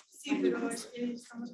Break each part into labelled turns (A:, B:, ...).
A: Sí, pero es que estamos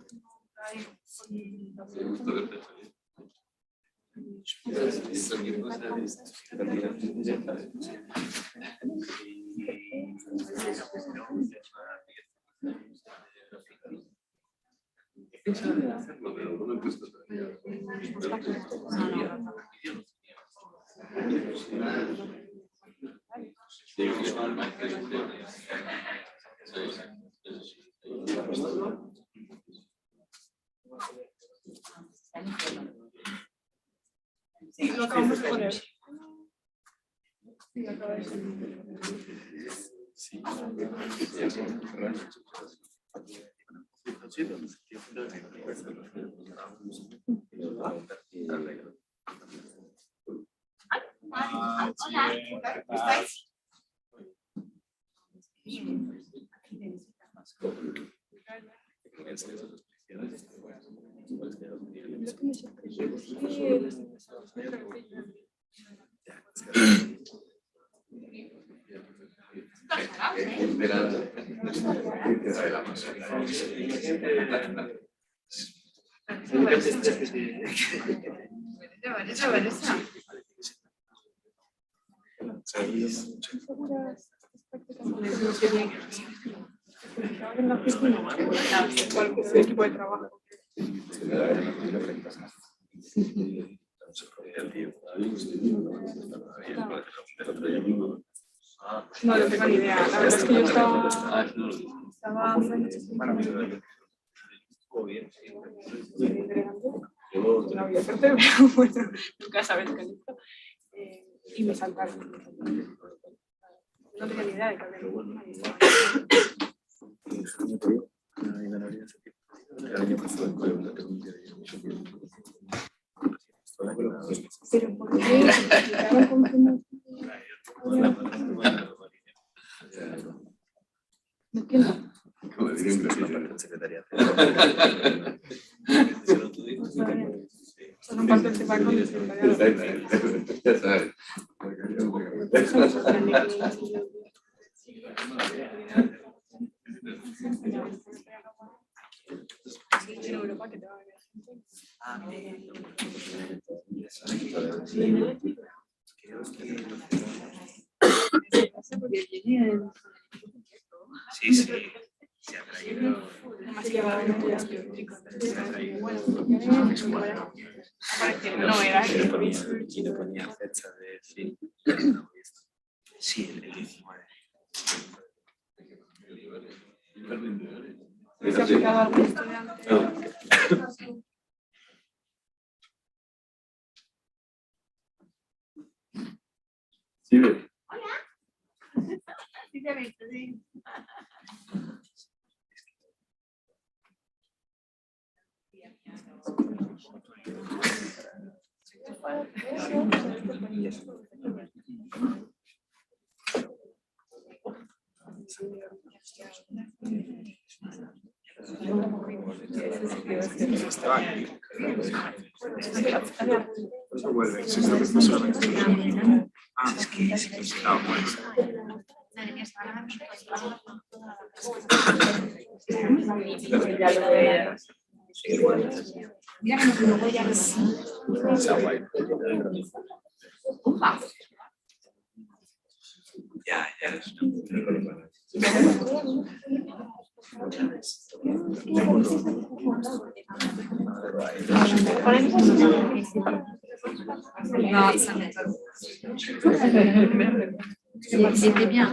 A: sí, lo acabamos de poner. Sí, lo acabo de poner. Hola, ¿cómo estáis? En la oficina, el equipo de trabajo. No, no tengo ni idea. La verdad es que yo estaba no voy a hacerte, pero bueno, nunca sabes qué listo. Y me saltaron. No tenía ni idea de que había. Pero ¿por qué? No entiendo.
B: Como diría un gran secretariado.
A: Son parte del tema con el secretariado.
B: Ya sabes.
A: En Europa que te va a ver gente.
B: Sí, sí. Se ha traído.
A: No era
B: Y no ponía fecha de fin. Sí, el 19.
A: ¿Se ha aplicado a algún estudiante?
B: Sí,
A: Hola. Sí, te he visto, sí.
B: Eso vuelve, sí, es que no, pues. Ya, ya es.
C: C'était bien.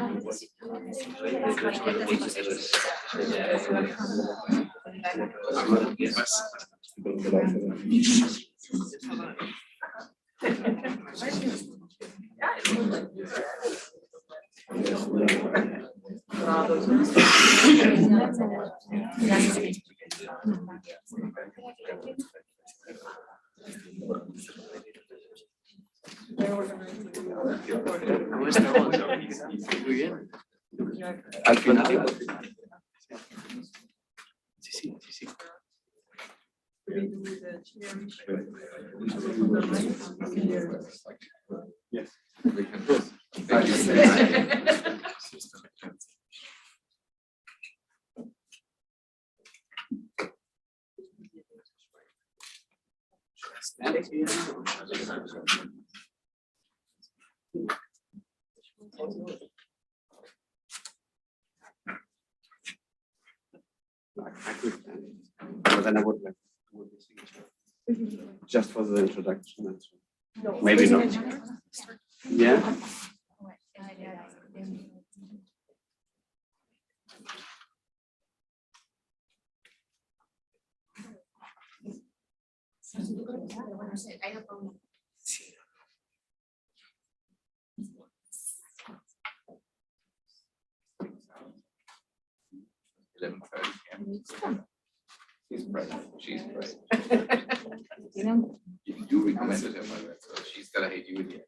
B: ¿Cómo estamos? Muy bien. Al final. Sí, sí, sí, sí. Yes.
C: I could, but then I would like just for the introduction. That's right. Maybe not. Yeah.
D: She's bright. She's bright. You recommended her, so she's gonna hate you again.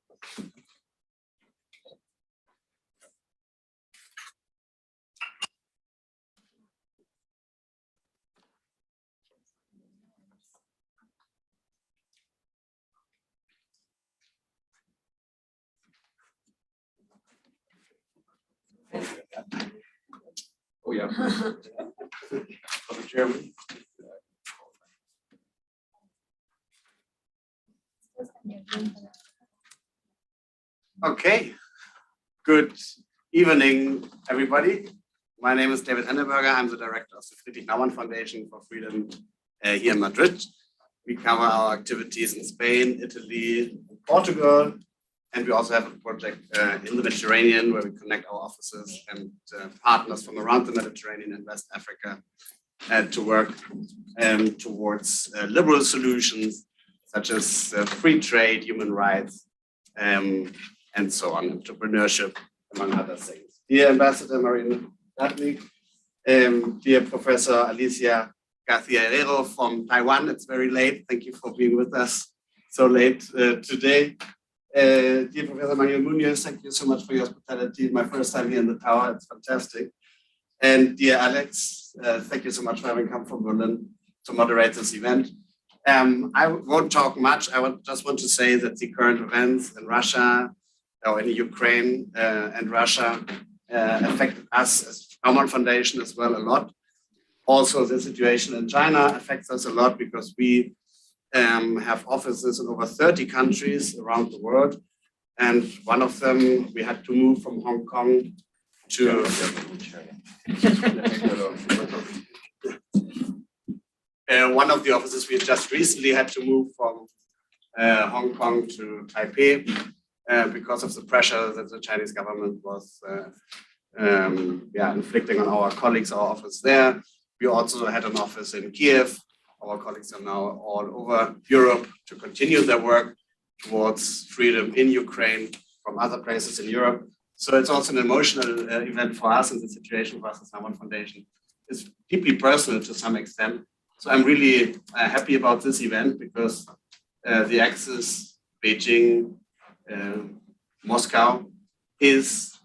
D: Oh yeah.
C: German. Okay. Good evening, everybody. My name is David Henneberger. I'm the director of the Friedrich Naumann Foundation for Freedom here in Madrid. We cover our activities in Spain, Italy, Portugal, and we also have a project in the Mediterranean where we connect our offices and partners from around the Mediterranean and West Africa to work towards liberal solutions such as free trade, human rights, and so on, entrepreneurship, among other things. Dear Ambassador Marina Daphne, dear Professor Alicia Garcia-Herrero from Taiwan, it's very late. Thank you for being with us so late today. Dear Professor Manuel Munoz, thank you so much for your hospitality. My first time here in the tower, it's fantastic. And dear Alex, thank you so much for having come from Berlin to moderate this event. I won't talk much. I just want to say that the current events in Russia or in Ukraine and Russia affected us as Naumann Foundation as well a lot. Also, the situation in China affects us a lot because we have offices in over 30 countries around the world. And one of them, we had to move from Hong Kong to one of the offices we just recently had to move from Hong Kong to Taipei because of the pressure that the Chinese government was inflicting on our colleagues, our office there. We also had an office in Kiev. Our colleagues are now all over Europe to continue their work towards freedom in Ukraine from other places in Europe. So it's also an emotional event for us, and the situation for us as Naumann Foundation is deeply personal to some extent. So I'm really happy about this event because the Axis Beijing, Moscow is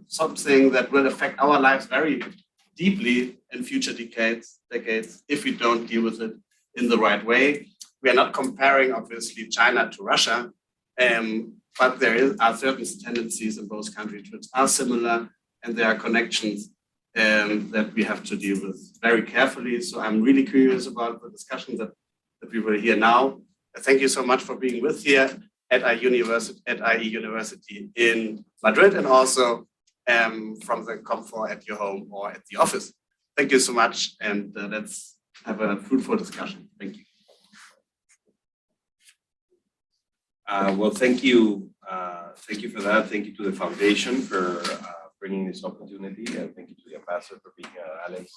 C: something that will affect our lives very deeply in future decades if we don't deal with it in the right way. We are not comparing, obviously, China to Russia, but there are certain tendencies in both countries which are similar, and there are connections that we have to deal with very carefully. So I'm really curious about the discussion that we will hear now. Thank you so much for being with here at IE University in Madrid, and also from the comfort at your home or at the office. Thank you so much, and let's have a fruitful discussion. Thank you.
E: Well, thank you. Thank you for that. Thank you to the foundation for bringing this opportunity, and thank you to the ambassador for being here, Alex.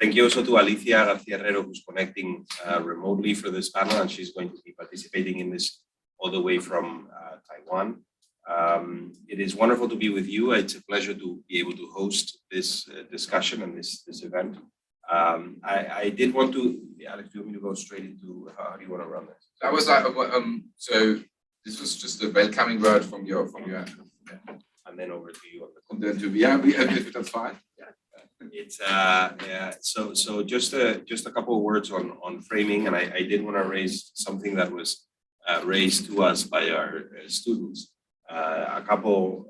E: Thank you also to Alicia Garcia-Herrero, who's connecting remotely for this panel, and she's going to be participating in this all the way from Taiwan. It is wonderful to be with you. It's a pleasure to be able to host this discussion and this event. I did want to, Alex, do you want me to go straight into how do you want to run this?
D: That was like, so this was just a welcoming word from your
E: and then over to you.
D: On the that's fine.
E: Yeah. It's so just a couple of words on framing, and I did want to raise something that was raised to us by our students. A couple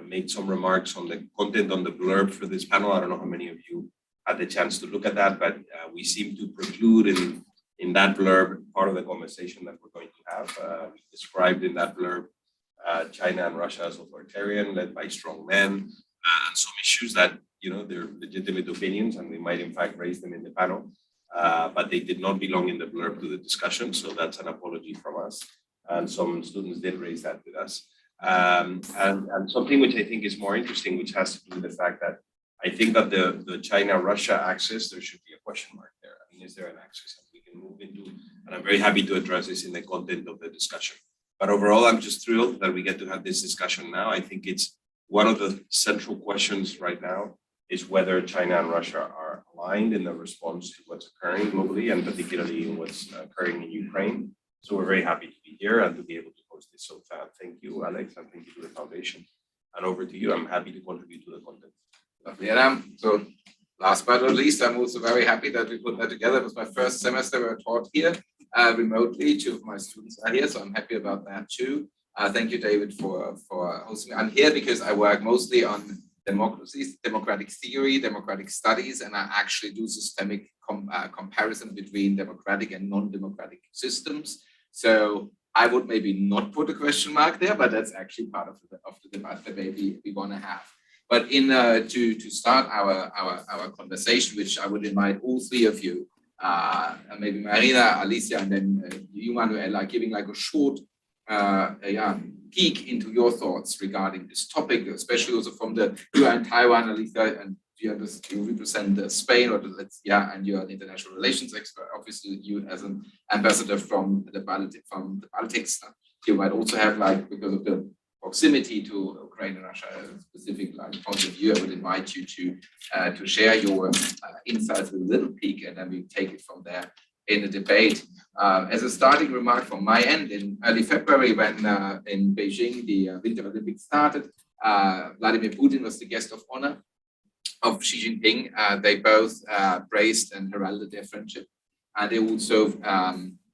E: made some remarks on the content on the blurb for this panel. I don't know how many of you had the chance to look at that, but we seem to preclude in that blurb part of the conversation that we're going to have. We described in that blurb China and Russia as authoritarian, led by strongmen, and some issues that, they're legitimate opinions, and we might in fact raise them in the panel, but they did not belong in the blurb to the discussion, so that's an apology from us. And some students did raise that with us. And something which I think is more interesting, which has to do with the fact that I think that the China-Russia axis, there should be a question mark there. I mean, is there an axis that we can move into? And I'm very happy to address this in the content of the discussion. But overall, I'm just thrilled that we get to have this discussion now. I think it's one of the central questions right now is whether China and Russia are aligned in the response to what's occurring globally, and particularly in what's occurring in Ukraine. So we're very happy to be here and to be able to host this. So thank you, Alex, and thank you to the foundation. And over to you. I'm happy to contribute to the content.
D: Lovely, Adam. So last but not least, I'm also very happy that we put that together. It was my first semester where I taught here remotely. 2 of my students are here, so I'm happy about that too. Thank you, David, for hosting me. I'm here because I work mostly on democracies, democratic theory, democratic studies, and I actually do systemic comparison between democratic and non-democratic systems. So I would maybe not put a question mark there, but that's actually part of the debate that maybe we want to have. But to start our conversation, which I would invite all 3 of you, maybe Marina, Alicia, and then you, Manuela, giving like a short peek into your thoughts regarding this topic, especially also from you are in Taiwan, Alicia, and you represent Spain, and you're an international relations expert. Obviously, you as an ambassador from the Baltics, you might also have, like, because of the proximity to Ukraine and Russia, a specific point of view. I would invite you to share your insights with a little peek, and then we take it from there in the debate. As a starting remark from my end, in early February, when in Beijing the Winter Olympics started, Vladimir Putin was the guest of honor of Xi Jinping. They both praised and heralded their friendship, and they also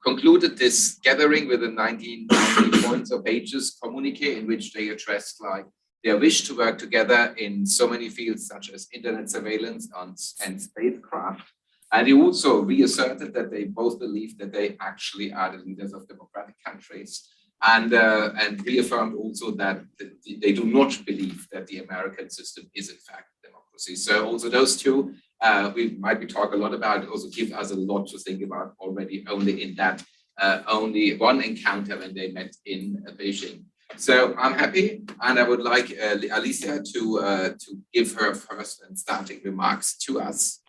D: concluded this gathering with a 1990 points or pages communique in which they addressed like their wish to work together in so many fields such as internet surveillance and spacecraft. And he also reasserted that they both believe that they actually are the leaders of democratic countries, and reaffirmed also that they do not believe that the American system is in fact democracy. So also those two, we might be talk a lot about, also give us a lot to think about already only in that only one encounter when they met in Beijing. So I'm happy, and I would like Alicia to give her first and starting remarks to us,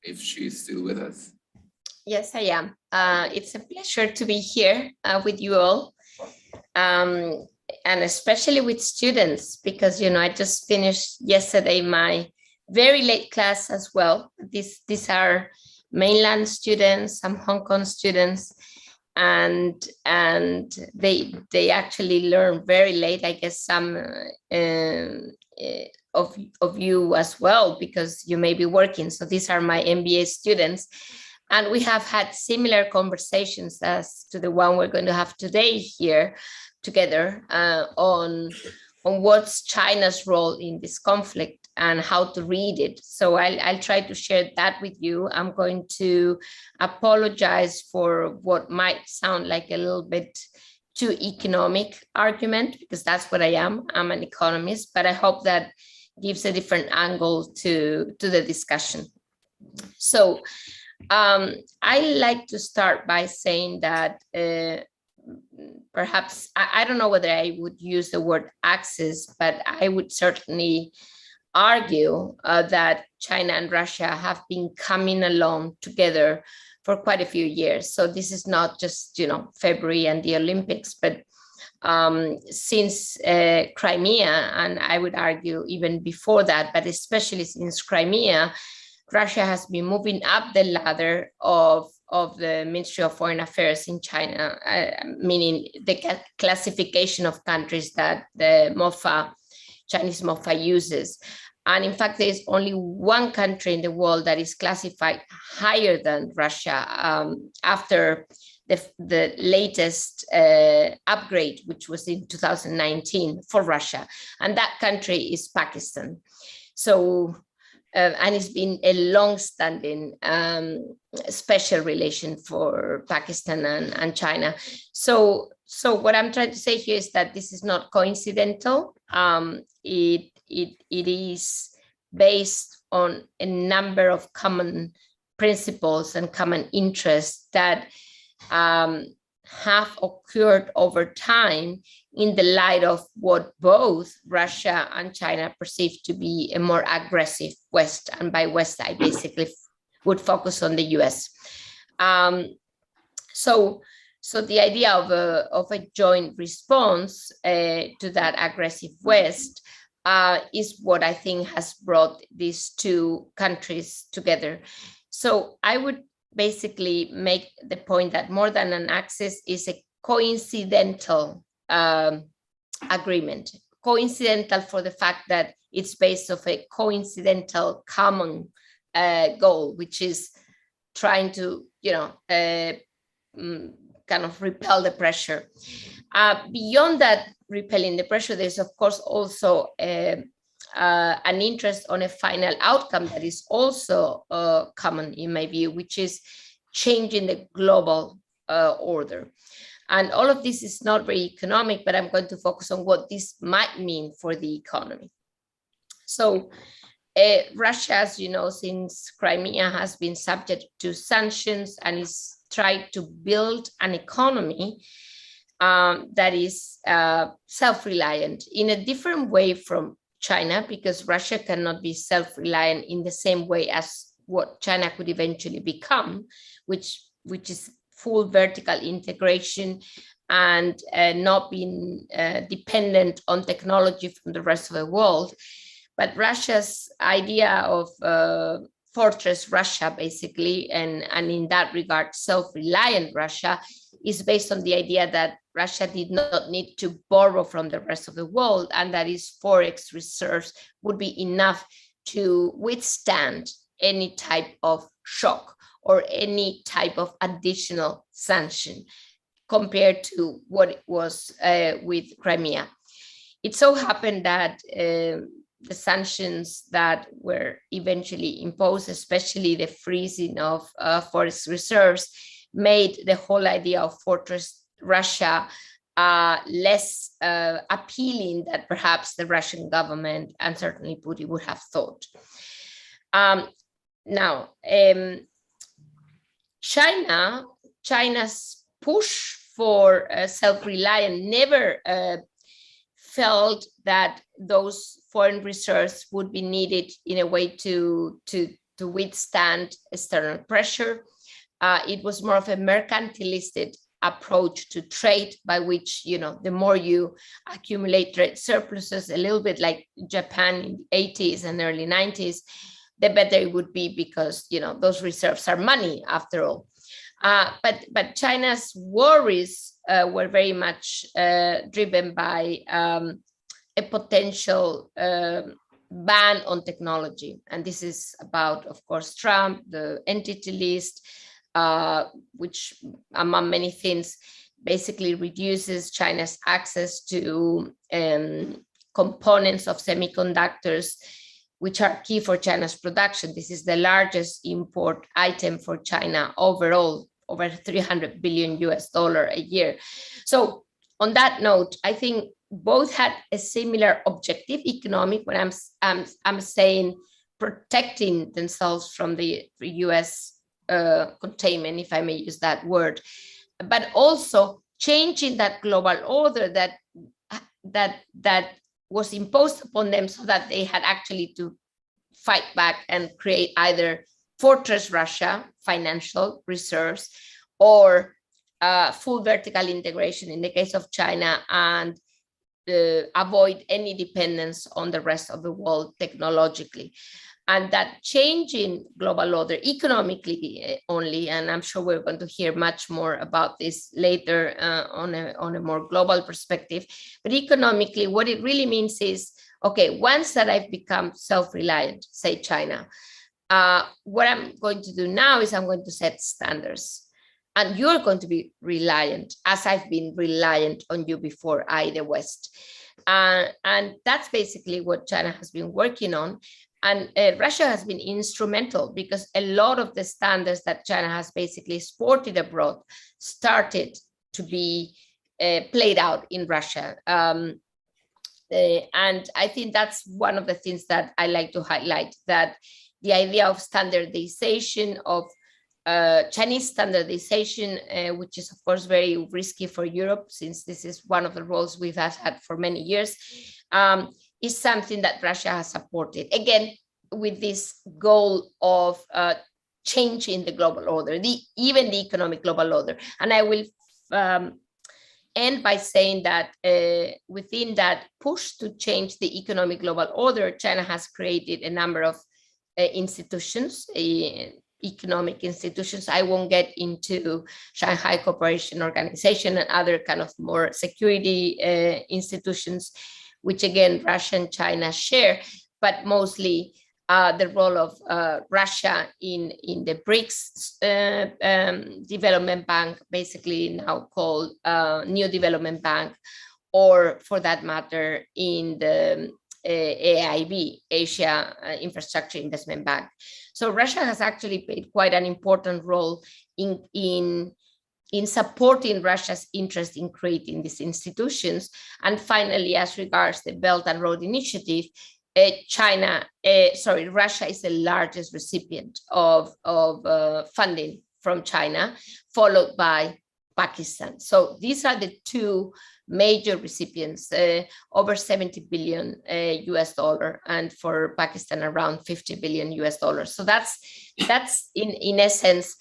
D: if she's still with us.
F: Yes, I am. It's a pleasure to be here with you all, and especially with students, because, you know, I just finished yesterday my very late class as well. These are mainland students, some Hong Kong students, and they actually learn very late. I guess some of you as well, because you may be working. So these are my MBA students. And we have had similar conversations as to the one we're going to have today here together on what's China's role in this conflict and how to read it. So I'll try to share that with you. I'm going to apologize for what might sound like a little bit too economic argument, because that's what I am. I'm an economist, but I hope that gives a different angle to the discussion. So I like to start by saying that perhaps, I don't know whether I would use the word axis, but I would certainly argue that China and Russia have been coming along together for quite a few years. So this is not just, you know, February and the Olympics, but since Crimea, and I would argue even before that, but especially since Crimea, Russia has been moving up the ladder of the Ministry of Foreign Affairs in China, meaning the classification of countries that the MOFA, Chinese MOFA uses. And in fact, there is only one country in the world that is classified higher than Russia after the latest upgrade, which was in 2019 for Russia. And that country is Pakistan. So, and it's been a long-standing special relation for Pakistan and China. So So what I'm trying to say here is that this is not coincidental. It is based on a number of common principles and common interests that have occurred over time in the light of what both Russia and China perceive to be a more aggressive West. And by West, I basically would focus on the US. So the idea of a joint response to that aggressive West is what I think has brought these two countries together. So I would basically make the point that more than an axis is a coincidental agreement. Coincidental for the fact that it's based on a coincidental common goal, which is trying to, kind of repel the pressure. Beyond that, repelling the pressure, there's of course also an interest on a final outcome that is also common in my view, which is changing the global order. And all of this is not very economic, but I'm going to focus on what this might mean for the economy. So Russia, as you know, since Crimea has been subject to sanctions and is tried to build an economy that is self-reliant in a different way from China, because Russia cannot be self-reliant in the same way as what China could eventually become, which is full vertical integration and not being dependent on technology from the rest of the world. But Russia's idea of fortress Russia, basically, and in that regard, self-reliant Russia, is based on the idea that Russia did not need to borrow from the rest of the world, and that its forex reserves would be enough to withstand any type of shock or any type of additional sanction compared to what it was with Crimea. It so happened that the sanctions that were eventually imposed, especially the freezing of forex reserves, made the whole idea of fortress Russia less appealing than perhaps the Russian government and certainly Putin would have thought. Now, China's push for self-reliance never felt that those foreign reserves would be needed in a way to withstand external pressure. It was more of a mercantilistic approach to trade, by which, the more you accumulate trade surpluses, a little bit like Japan in the 80s and early 90s, the better it would be, because those reserves are money after all. But China's worries were very much driven by a potential ban on technology. And this is about, of course, Trump, the entity list, which, among many things, basically reduces China's access to components of semiconductors, which are key for China's production. This is the largest import item for China overall, over $300 billion a year. So on that note, I think both had a similar objective economic, when I'm saying protecting themselves from the US containment, if I may use that word, but also changing that global order that was imposed upon them, so that they had actually to fight back and create either fortress Russia, financial reserves, or full vertical integration in the case of China, and avoid any dependence on the rest of the world technologically. And that change in global order economically only, and I'm sure we're going to hear much more about this later on a more global perspective, but economically, what it really means is, okay, once that I've become self-reliant, say China, what I'm going to do now is I'm going to set standards. And you're going to be reliant, as I've been reliant on you before, the West. And that's basically what China has been working on. And Russia has been instrumental, because a lot of the standards that China has basically exported abroad started to be played out in Russia. And I think that's one of the things that I like to highlight, that the idea of standardization, of Chinese standardization, which is of course very risky for Europe, since this is one of the roles we've had for many years, is something that Russia has supported. Again, with this goal of changing the global order, even the economic global order. And I will end by saying that within that push to change the economic global order, China has created a number of institutions, economic institutions. I won't get into Shanghai Cooperation Organization and other kind of more security institutions, which again, Russia and China share, but mostly the role of Russia in the BRICS Development Bank, basically now called New Development Bank, or for that matter, in the AIB, Asia Infrastructure Investment Bank. So Russia has actually played quite an important role in supporting Russia's interest in creating these institutions. And finally, as regards the Belt and Road Initiative, Russia is the largest recipient of funding from China, followed by Pakistan. So these are the two major recipients, over 70 billion US dollar, and for Pakistan around 50 billion US dollars. So that's in essence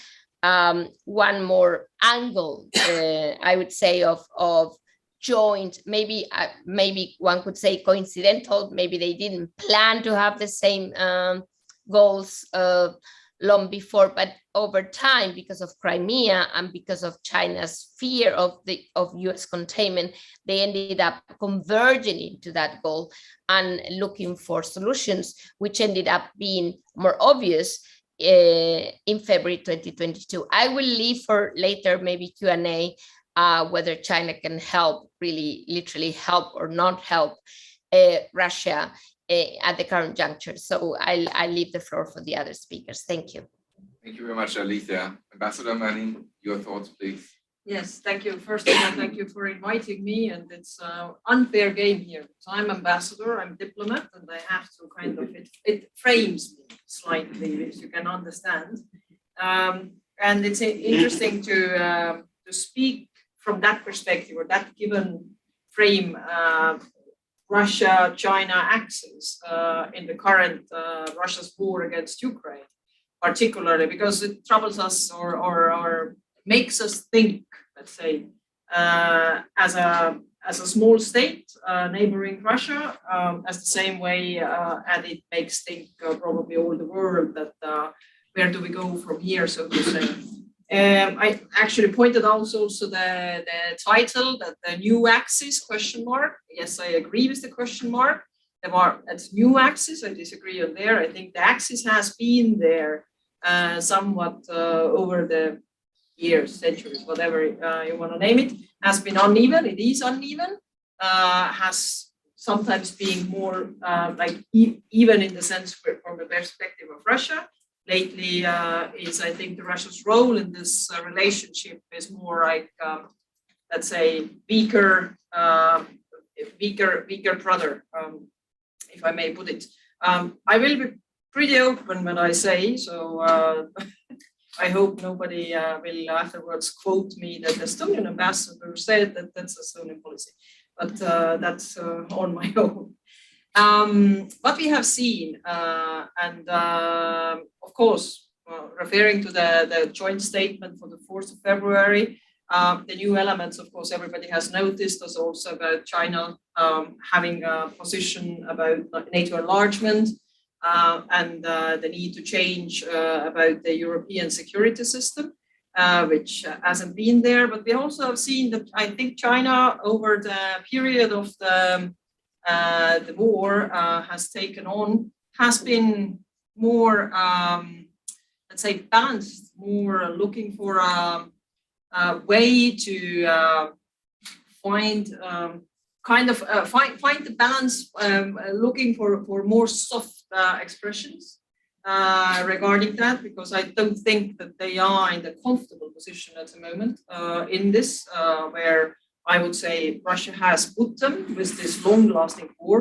F: one more angle, I would say, of joint, maybe one could say coincidental, maybe they didn't plan to have the same goals long before, but over time, because of Crimea and because of China's fear of US containment, they ended up converging into that goal and looking for solutions, which ended up being more obvious in February 2022. I will leave for later, maybe Q&A, whether China can help, really literally help or not help Russia at the current juncture. So I'll leave the floor for the other speakers. Thank you.
D: Thank you very much, Alicia. Ambassador Manning, your thoughts, please.
G: Yes, thank you. First of all, thank you for inviting me. And it's an unfair game here. So I'm ambassador, I'm diplomat, and I have to kind of, it frames me slightly, as you can understand. And it's interesting to speak from that perspective, or that given frame, Russia-China axis in the current Russia's war against Ukraine, particularly because it troubles us or makes us think, let's say, as a small state neighboring Russia, as the same way, and it makes think probably all the world that where do we go from here, so to say. I actually pointed out also the title, that the new axis, question mark. Yes, I agree with the question mark. It's new axis, I disagree on there. I think the axis has been there somewhat over the years, centuries, whatever you want to name it, has been uneven. It is uneven, has sometimes been more even in the sense from the perspective of Russia. Lately is, I think, the Russia's role in this relationship is more like, let's say, weaker brother, if I may put it. I will be pretty open when I say, so I hope nobody will afterwards quote me that the Estonian ambassador said that that's Estonian policy, but that's on my own. What we have seen, and of course, referring to the joint statement for the 4th of February, the new elements, of course, everybody has noticed, is also about China having a position about NATO enlargement and the need to change about the European security system, which hasn't been there. But we also have seen that I think China, over the period of the war has been more, let's say, balanced, more looking for a way to find the balance, looking for more soft expressions regarding that, because I don't think that they are in the comfortable position at the moment in this, where I I would say Russia has put them with this long-lasting war.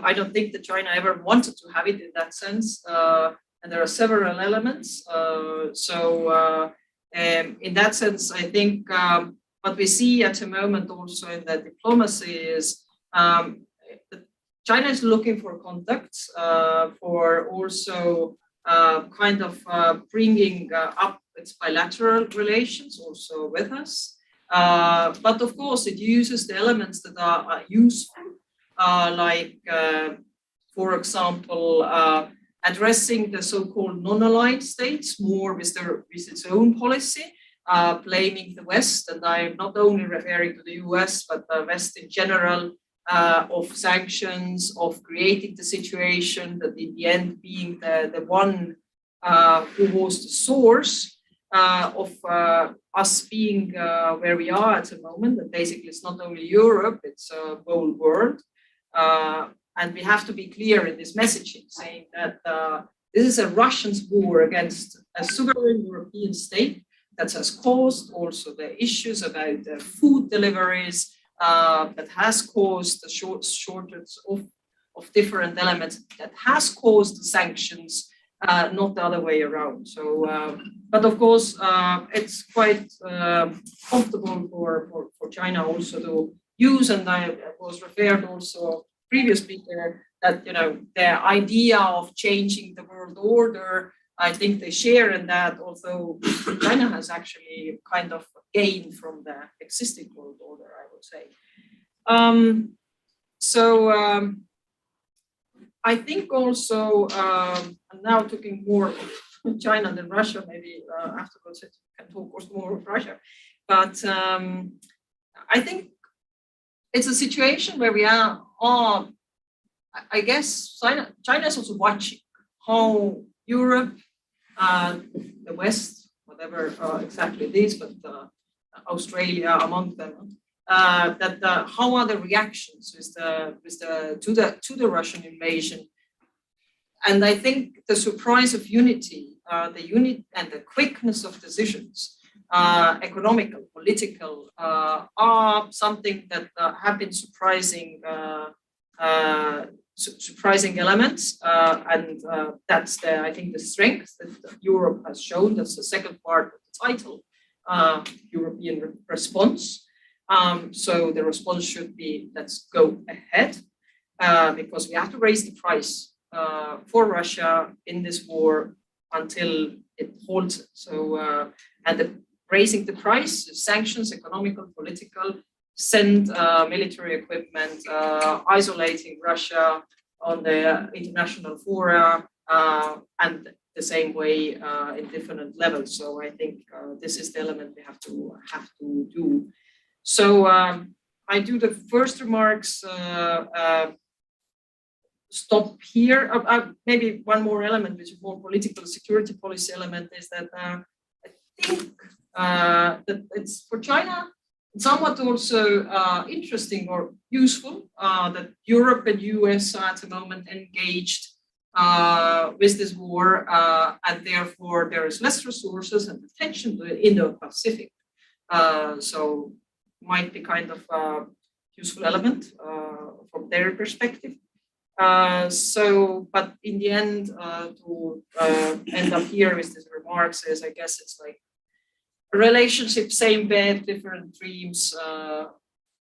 G: I don't think that China ever wanted to have it in that sense. And there are several elements. In that sense, I think what we see at the moment also in the diplomacy is China is looking for contacts, for also kind of bringing up its bilateral relations also with us. But of course, it uses the elements that are useful, like, for example, addressing the so-called non-aligned states more with its own policy, blaming the West, and I'm not only referring to the US, but the West in general, of sanctions, of creating the situation that in the end being the one who was the source of us being where we are at the moment. And basically, it's not only Europe, it's a whole world. And we have to be clear in this messaging, saying that this is a Russian's war against a sovereign European state that has caused also the issues about the food deliveries, that has caused the shortage of different elements, that has caused the sanctions, not the other way around. So, but of course, it's quite comfortable for China also to use, and I was referred also previous speaker that, you know, the idea of changing the world order, I think they share in that, although China has actually kind of gained from the existing world order, I would say. I think also, I'm now talking more of China than Russia, maybe afterwards I can talk also more of Russia. But I think it's a situation where we are, I guess China is also watching how Europe, the West, whatever exactly it is, but Australia among them, how are the reactions to the Russian invasion? And I think the surprise of unity, and the quickness of decisions, economical, political, are something that have been surprising elements, and that's I think the strength that Europe has shown. That's the second part of the title, European response. So the response should be, let's go ahead, because we have to raise the price for Russia in this war until it holds it. So, and raising the price, sanctions, economical, political, send military equipment, isolating Russia on the international fora, and the same way in different levels. So I think this is the element we have to do. So I do the first remarks, stop here. Maybe one more element, which is more political security policy element, is that I think that it's for China somewhat also interesting or useful that Europe and US are at the moment engaged with this war, and therefore there is less resources and attention to the Indo-Pacific. So might be kind of a useful element from their perspective. But in the end, to end up here with these remarks is, I guess it's like a relationship, same bed, different dreams,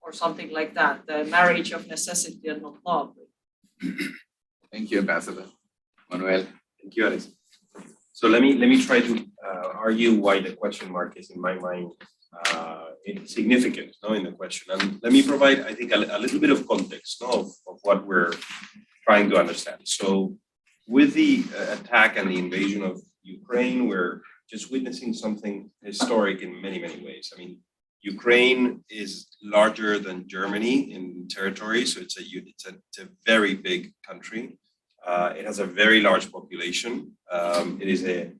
G: or something like that. The marriage of necessity and not love.
D: Thank you, Ambassador. Manuel.
E: Thank you, Alex. So let me try to argue why the question mark is, in my mind, significant, in the question. And let me provide, I think, a little bit of context, of what we're trying to understand. So with the attack and the invasion of Ukraine, we're just witnessing something historic in many, many ways. I mean, Ukraine is larger than Germany in territory, so it's a very big country. It has a very large population. It is a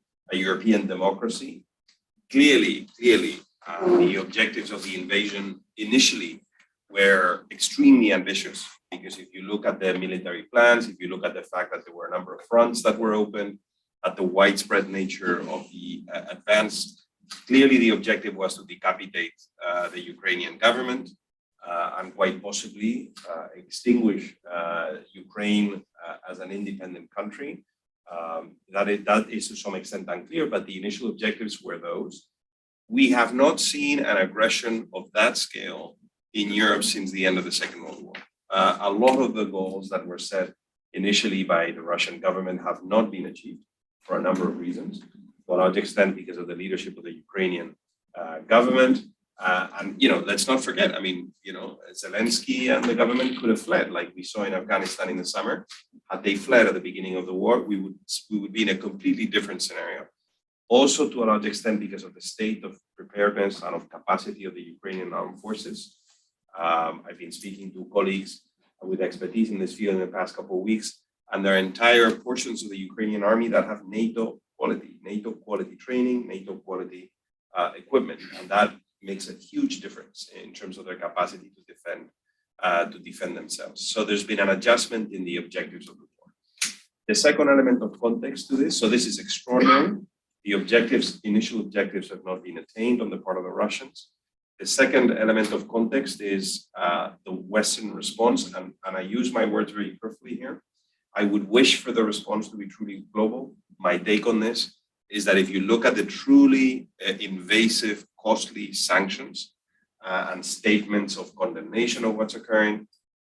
E: European democracy. Clearly, the objectives of the invasion initially were extremely ambitious, because if you look at the military plans, if you look at the fact that there were a number of fronts that were opened, at the widespread nature of the advance, clearly the objective was to decapitate the Ukrainian government, and quite possibly extinguish Ukraine as an independent country. That is to some extent unclear, but the initial objectives were those. We have not seen an aggression of that scale in Europe since the end of the Second World War. A lot of the goals that were set initially by the Russian government have not been achieved for a number of reasons. To a large extent because of the leadership of the Ukrainian government. And, let's not forget, Zelensky and the government could have fled, like we saw in Afghanistan in the summer. Had they fled at the beginning of the war, we would be in a completely different scenario. Also, to a large extent, because of the state of preparedness and of capacity of the Ukrainian armed forces. I've been speaking to colleagues with expertise in this field in the past couple of weeks, and there are entire portions of the Ukrainian army that have NATO quality training, NATO quality equipment, and that makes a huge difference in terms of their capacity to defend themselves. So there's been an adjustment in the objectives of the war. The second element of context to this, so this is extraordinary. The initial objectives have not been attained on the part of the Russians. The second element of context is the Western response, and I use my words very carefully here. I would wish for the response to be truly global. My take on this is that if you look at the truly invasive, costly sanctions and statements of condemnation of what's occurring,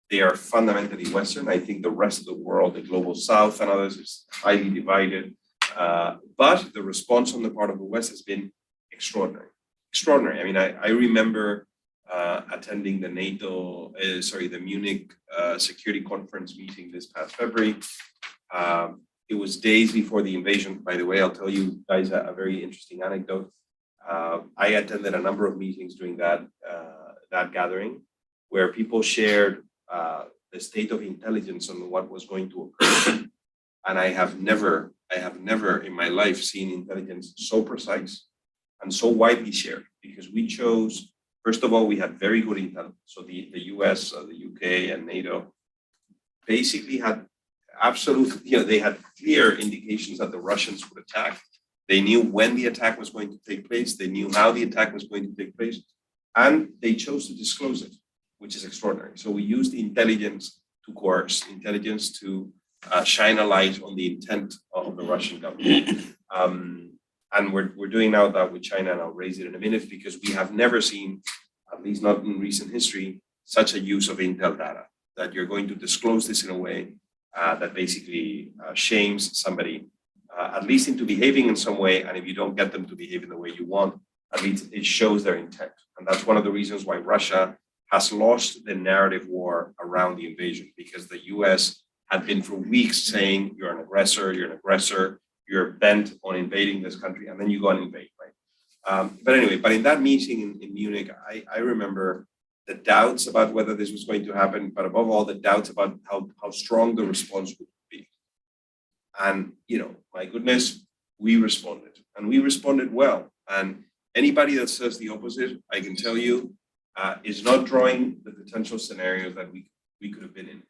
E: they are fundamentally Western. I think the rest of the world, the global South and others, is highly divided. But the response on the part of the West has been extraordinary. Extraordinary. I remember attending the Munich Security Conference meeting this past February. It was days before the invasion. By the way, I'll tell you guys a very interesting anecdote. I attended a number of meetings during that gathering where people shared the state of intelligence on what was going to occur. And I have never in my life seen intelligence so precise and so widely shared, because we chose, first of all, we had very good intelligence. So the US, the UK, and NATO basically had they had clear indications that the Russians would attack. They knew when the attack was going to take place. They knew how the attack was going to take place. And they chose to disclose it, which is extraordinary. So we used intelligence to coerce, intelligence to shine a light on the intent of the Russian government. And we're doing now that with China, and I'll raise it in a minute, because we have never seen, at least not in recent history, such a use of intel data, that you're going to disclose this in a way that basically shames somebody, at least into behaving in some way. And if you don't get them to behave in the way you want, at least it shows their intent. And that's one of the reasons why Russia has lost the narrative war around the invasion, because the US had been for weeks saying, you're an aggressor, you're bent on invading this country, and then you go and invade, right? But in that meeting in Munich, I remember the doubts about whether this was going to happen, but above all, the doubts about how strong the response would be. And, my goodness, we responded well. And anybody that says the opposite, I can tell you, is not drawing the potential scenarios that we could have been in.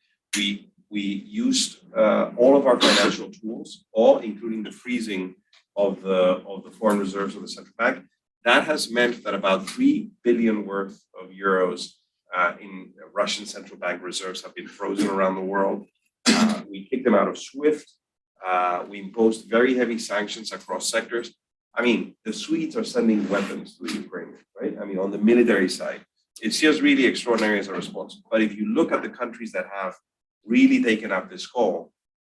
E: We used all of our financial tools, all including the freezing of the foreign reserves of the central bank. That has meant that about 3 billion worth of euros in Russian central bank reserves have been frozen around the world. We kicked them out of SWIFT. We imposed very heavy sanctions across sectors. The Swedes are sending weapons to the Ukrainians, right? On the military side, it's just really extraordinary as a response. But if you look at the countries that have really taken up this call,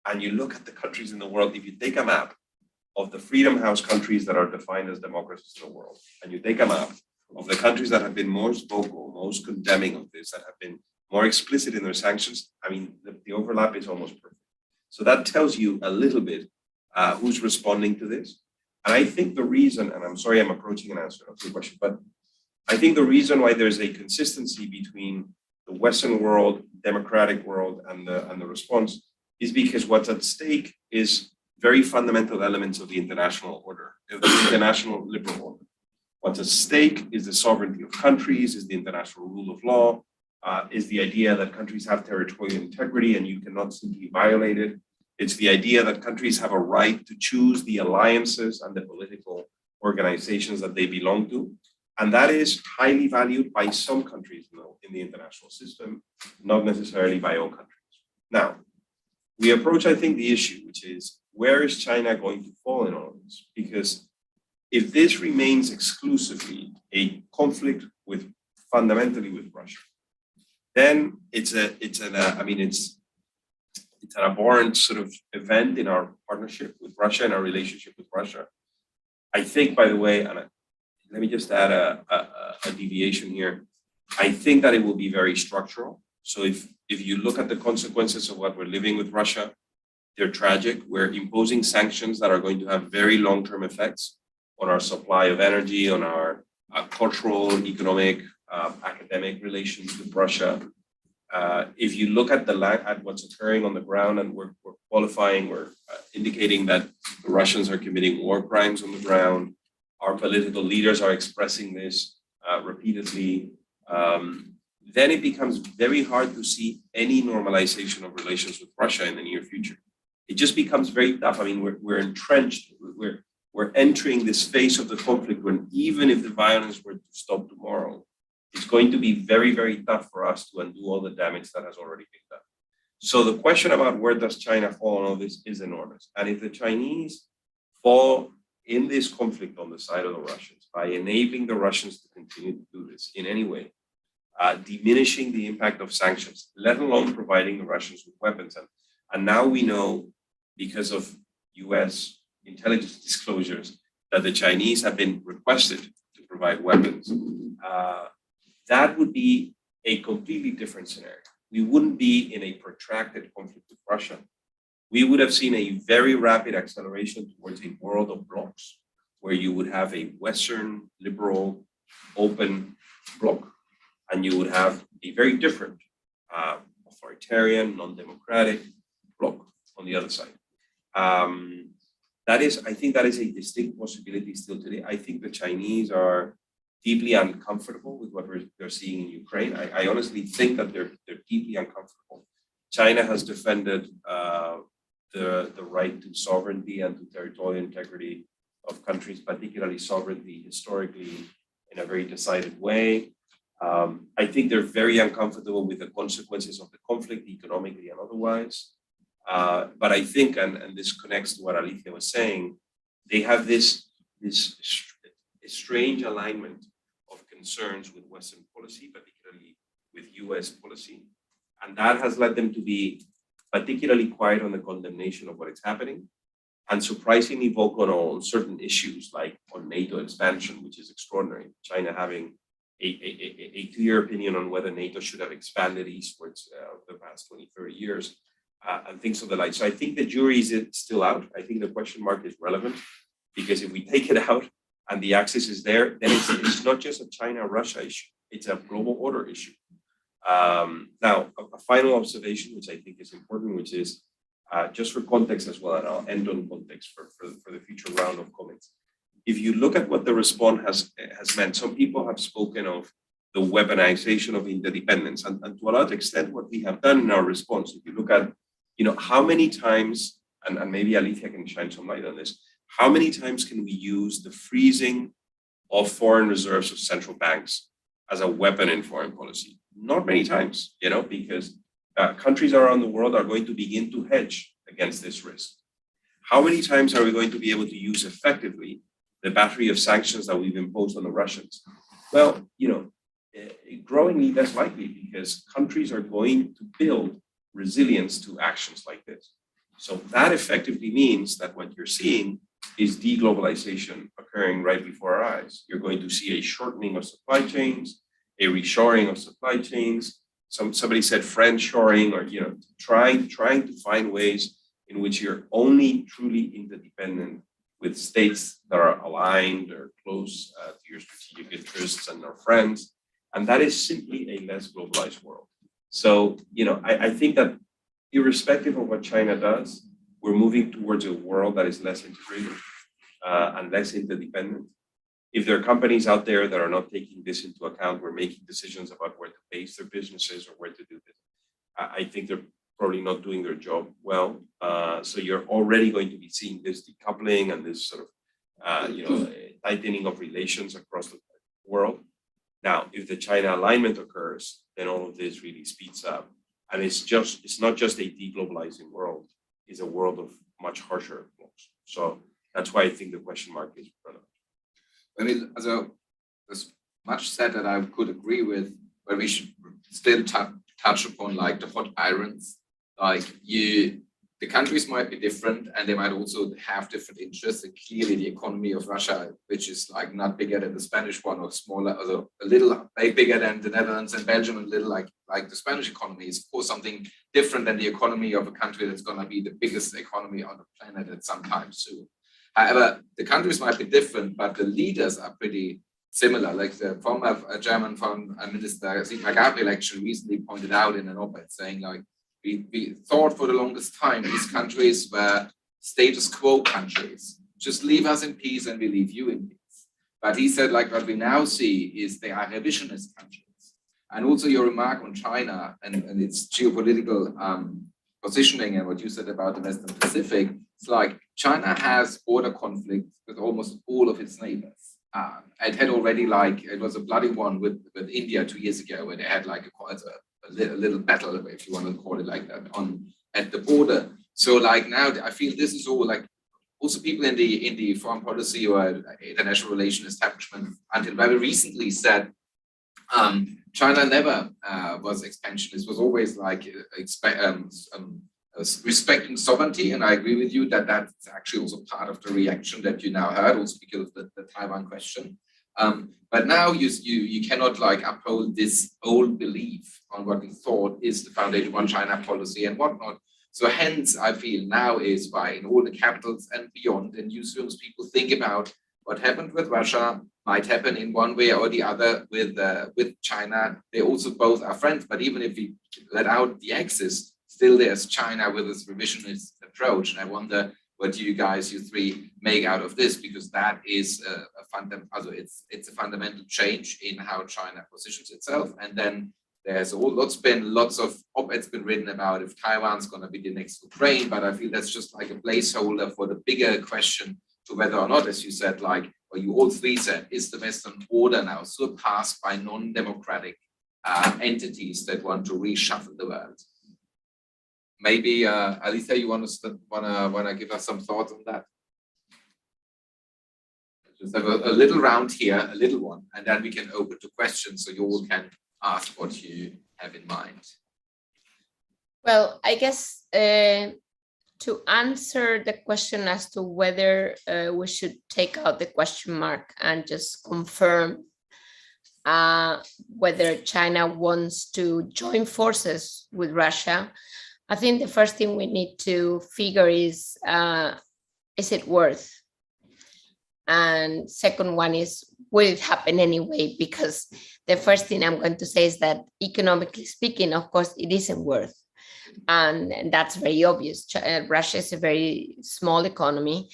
E: and you look at the countries in the world, if you take a map of the Freedom House countries that are defined as democracies in the world, and you take a map of the countries that have been most vocal, most condemning of this, that have been more explicit in their sanctions, the overlap is almost perfect. So that tells you a little bit who's responding to this. And I think the reason, and I'm sorry I'm approaching an answer to your question, but I think the reason why there's a consistency between the Western world, democratic world, and the response is because what's at stake is very fundamental elements of the international order, of the international liberal order. What's at stake is the sovereignty of countries, is the international rule of law, is the idea that countries have territorial integrity and you cannot simply violate it. It's the idea that countries have a right to choose the alliances and the political organizations that they belong to. And that is highly valued by some countries in in the international system, not necessarily by all countries. Now, we approach, I think, the issue, which is where is China going to fall in all of this? Because if this remains exclusively a conflict with fundamentally with Russia, then it's an abhorrent sort of event in our partnership with Russia and our relationship with Russia. I think, by the way, and let me just add a deviation here. I think that it will be very structural. So if you look at the consequences of what we're living with Russia, they're tragic. We're imposing sanctions that are going to have very long-term effects on our supply of energy, on our cultural, economic, academic relations with Russia. If you look at what's occurring on the ground, and we're indicating that the Russians are committing war crimes on the ground. Our political leaders are expressing this repeatedly. Then it becomes very hard to see any normalization of relations with Russia in the near future. It just becomes very tough. I mean, we're entrenched. We're entering this phase of the conflict when even if the violence were to stop tomorrow, it's going to be very, very tough for us to undo all the damage that has already been done. So the question about where does China fall on all this is enormous. And if the Chinese fall in this conflict on the side of the Russians by enabling the Russians to continue to do this in any way, diminishing the impact of sanctions, let alone providing the Russians with weapons. And now we know, because of US intelligence disclosures, that the Chinese have been requested to provide weapons. That would be a completely different scenario. We wouldn't be in a protracted conflict with Russia. We would have seen a very rapid acceleration towards a world of blocs, where you would have a Western, liberal, open bloc, and you would have a very different authoritarian, non-democratic bloc on the other side. I think that is a distinct possibility still today. I think the Chinese are deeply uncomfortable with what they're seeing in Ukraine. I honestly think that they're deeply uncomfortable. China has defended the right to sovereignty and to territorial integrity of countries, particularly sovereignty historically, in a very decided way. I think they're very uncomfortable with the consequences of the conflict, economically and otherwise. But I think, and this connects to what Alicia was saying, they have this strange alignment of concerns with Western policy, particularly with US policy. And that has led them to be particularly quiet on the condemnation of what is happening, and surprisingly vocal on certain issues like on NATO expansion, which is extraordinary. China having a clear opinion on whether NATO should have expanded eastwards over the past 20, 30 years, and things of the like. So I think the jury is still out. I think the question mark is relevant, because if we take it out and the Axis is there, then it's not just a China-Russia issue, it's a global order issue. Now, a final observation, which I think is important, which is just for context as well, and I'll end on context for the future round of comments. If you look at what the response has meant, some people have spoken of the weaponization of interdependence, and to a large extent, what we have done in our response, if you look at, how many times, and maybe Alicia can shine some light on this, how many times can we use the freezing of foreign reserves of central banks as a weapon in foreign policy? Not many times, because countries around the world are going to begin to hedge against this risk. How many times are we going to be able to use effectively the battery of sanctions that we've imposed on the Russians? Well, growingly less likely, because countries are going to build resilience to actions like this. So that effectively means that what you're seeing is deglobalization occurring right before our eyes. You're going to see a shortening of supply chains, a reshoring of supply chains. Somebody said friendshoring, or trying to find ways in which you're only truly interdependent with states that are aligned or close to your strategic interests and are friends. And that is simply a less globalized world. So, I think that irrespective of what China does, we're moving towards a world that is less integrated and less interdependent. If there are companies out there that are not taking this into account, we're making decisions about where to base their businesses or where to do this, I think they're probably not doing their job well. So you're already going to be seeing this decoupling and this sort of, tightening of relations across the world. Now, if the China alignment occurs, then all of this really speeds up. And it's not just a deglobalizing world, it's a world of much harsher laws. So that's why I think the question mark is relevant.
D: I mean, so there's much said that I could agree with, but we should still touch upon like the hot irons. Like the countries might be different and they might also have different interests. And clearly the economy of Russia, which is like not bigger than the Spanish one or smaller, or a little bigger than the Netherlands and Belgium, and a little like the Spanish economy, is of course something different than the economy of a country that's going to be the biggest economy on the planet at some time soon. However, the countries might be different, but the leaders are pretty similar. Like the former German Foreign Minister Sigmar Gabriel actually recently pointed out in an op-ed saying, like, we thought for the longest time these countries were status quo countries. Just leave us in peace and we leave you in peace. But he said, like, what we now see is they are revisionist countries. And also your remark on China and its geopolitical positioning and what you said about the Western Pacific, it's like China has border conflicts with almost all of its neighbors. It had already, like, it was a bloody one with India 2 years ago, where they had like a little battle, if you want to call it like that, at the border. So like now I feel this is all like, also people in the foreign policy or international relation establishment until very recently said China never was expansionist, was always like respecting sovereignty. And I agree with you that that's actually also part of the reaction that you now heard, also because of the Taiwan question. But now you cannot like uphold this old belief on what we thought is the foundation one China policy and whatnot. So hence I feel now is why in all the capitals and beyond in newsrooms, people think about what happened with Russia might happen in one way or the other with China. They also both are friends, but even if we let out the Axis, still there's China with this revisionist approach. And I wonder what you three make out of this, because that is it's a fundamental change in how China positions itself. And then there's lots of op-eds been written about if Taiwan's going to be the next Ukraine, but I feel that's just like a placeholder for the bigger question to whether or not, as you said, like, or you all three said, is the Western order now surpassed by non-democratic entities that want to reshuffle the world? Maybe Alicia, you want to give us some thoughts on that? Just have a little round here, a little one, and then we can open to questions so you all can ask what you have in mind.
F: Well, I guess to answer the question as to whether we should take out the question mark and just confirm whether China wants to join forces with Russia, I think the first thing we need to figure is it worth? And second one is, will it happen anyway? Because the first thing I'm going to say is that economically speaking, of course, it isn't worth. And that's very obvious. Russia is a very small economy.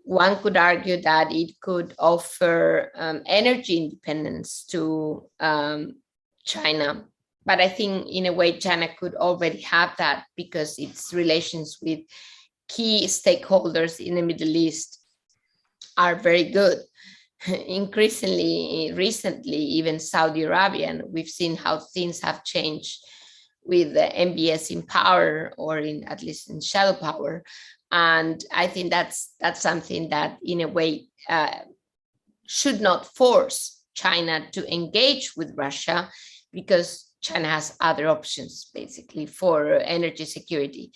F: One could argue that it could offer energy independence to China. But I think in a way, China could already have that because its relations with key stakeholders in the Middle East are very good. Increasingly, recently, even Saudi Arabia, and we've seen how things have changed with the MBS in power, or at least in shadow power. And I think that's something that in a way should not force China to engage with Russia, because China has other options basically for energy security.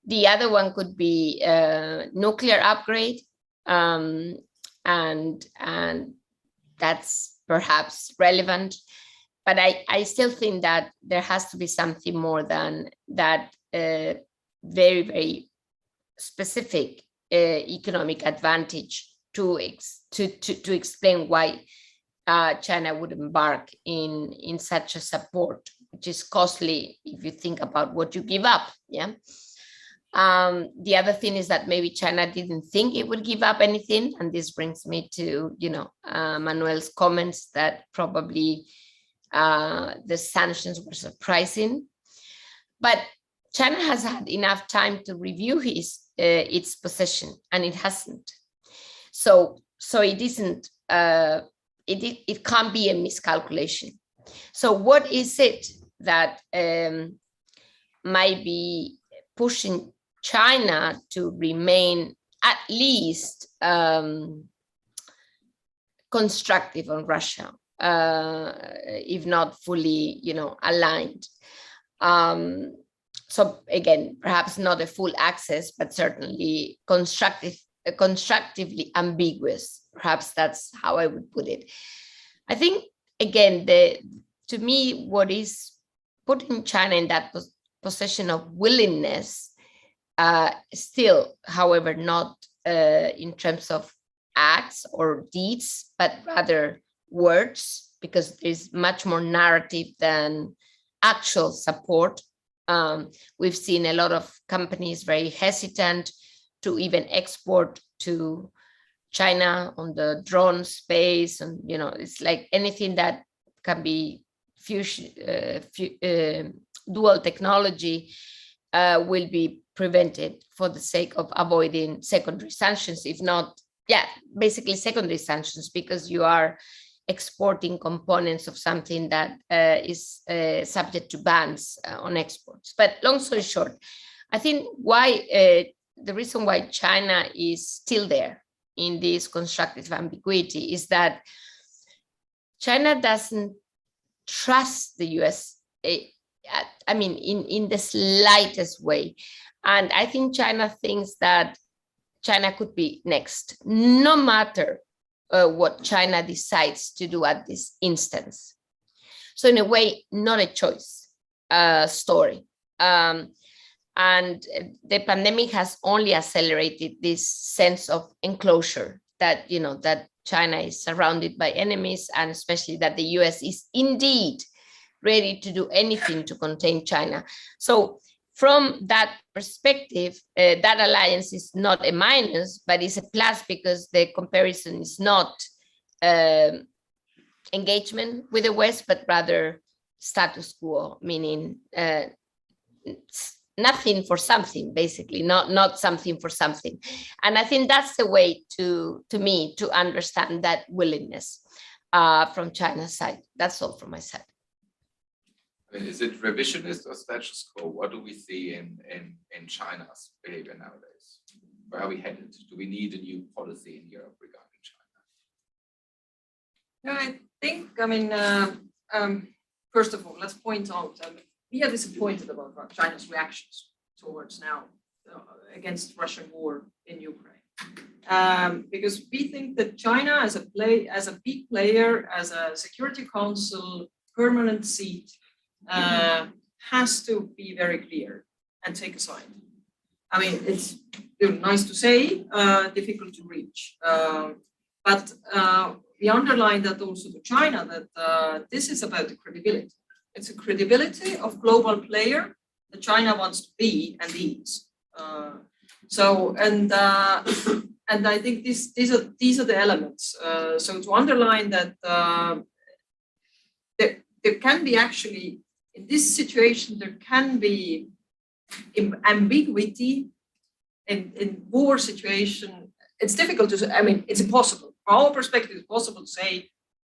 F: The other one could be nuclear upgrade, and that's perhaps relevant. But I still think that there has to be something more than that very, very specific economic advantage to explain why China would embark in such a support, which is costly if you think about what you give up. Yeah. The other thing is that maybe China didn't think it would give up anything, and this brings me to Manuel's comments that probably the sanctions were surprising, but China has had enough time to review its position, and it hasn't. So it isn't it can't be a miscalculation. So what is it that might be pushing China to remain at least constructive on Russia, if not fully, aligned? So again, perhaps not a full access, but certainly constructively ambiguous. Perhaps that's how I would put it. I think, again, to me, what is putting China in that position of willingness, still, however, not in terms of acts or deeds, but rather words, because there's much more narrative than actual support. We've seen a lot of companies very hesitant to even export to China on the drone space, and it's like anything that can be dual technology will be prevented for the sake of avoiding secondary sanctions, if not, basically secondary sanctions, because you are exporting components of something that is subject to bans on exports. But long story short, I think the reason why China is still there in this constructive ambiguity is that China doesn't trust the US, in the slightest way. And I think China thinks that China could be next, no matter what China decides to do at this instance. So in a way, not a choice story. And the pandemic has only accelerated this sense of enclosure that, that China is surrounded by enemies, and especially that the US is indeed ready to do anything to contain China. So from that perspective, that alliance is not a minus, but it's a plus, because the comparison is not engagement with the West, but rather status quo, meaning nothing for something, basically, not something for something. And I think that's the way to me to understand that willingness from China's side. That's all from my side.
D: Is it revisionist or status quo? What do we see in China's behavior nowadays? Where are we headed? Do we need a new policy in Europe regarding China?
G: I think, first of all, let's point out, we are disappointed about China's reactions towards now against Russian war in Ukraine. Because we think that China as a big player, as a Security Council permanent seat, has to be very clear and take a side. It's nice to say, difficult to reach. But we underline that also to China, that this is about the credibility. It's a credibility of global player that China wants to be and is. And I think these are the elements. So to underline that there can be actually, in this situation, there can be ambiguity in war situation. It's difficult to say, it's impossible. From our perspective, it's possible to say,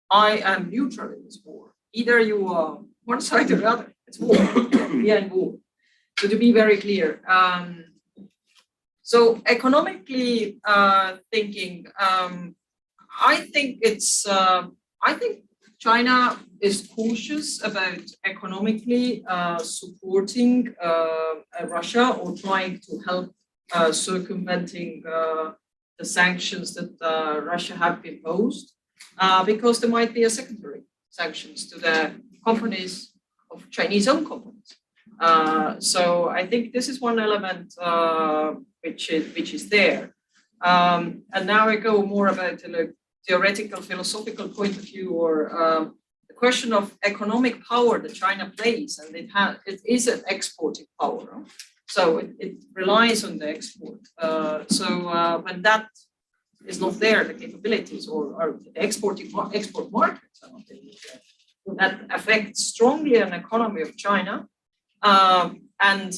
G: I am neutral in this war. Either you are one side or the other. It's war. We are in war. So to be very clear. So economically thinking, I think China is cautious about economically supporting Russia or trying to help circumventing the sanctions that Russia have imposed, because there might be a secondary sanctions to the companies of Chinese owned companies. So I think this is one element which is there. And now I go more about the theoretical, philosophical point of view, or the question of economic power that China plays, and it is an exporting power. So it relies on the export. So when that is not there, the capabilities or the export markets are not there, that affects strongly an economy of China. And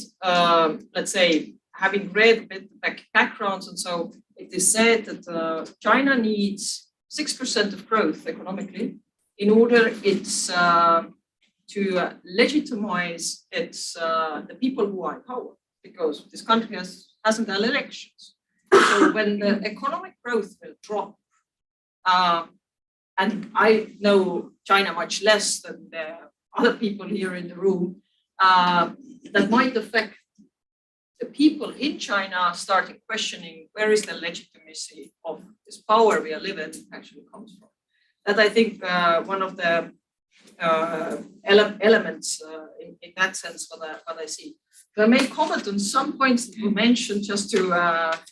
G: let's say, having read a bit backgrounds, and so it is said that China needs 6% of growth economically in order it's to legitimize its the people who are in power, because this country hasn't had elections. So when the economic growth will drop, and I know China much less than the other people here in the room, that might affect the people in China starting questioning where is the legitimacy of this power we are living actually comes from. That I think one of the elements in that sense what I see. If I may comment on some points that were mentioned just to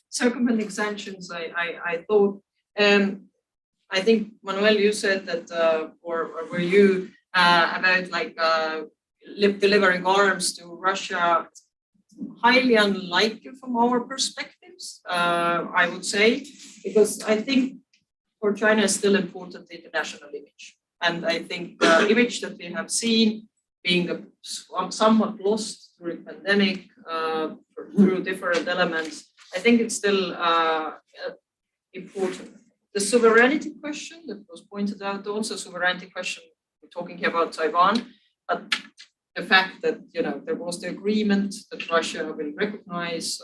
G: circumvent sanctions, I thought, I think Manuel, you said that, or were you about like delivering arms to Russia? Highly unlikely from our perspectives, I would say, because I think for China is still important the international image. And I think the image that we have seen being somewhat lost through the pandemic, through different elements, I think it's still important. The sovereignty question that was pointed out, also sovereignty question, we're talking here about Taiwan, but the fact that there was the agreement that Russia will recognize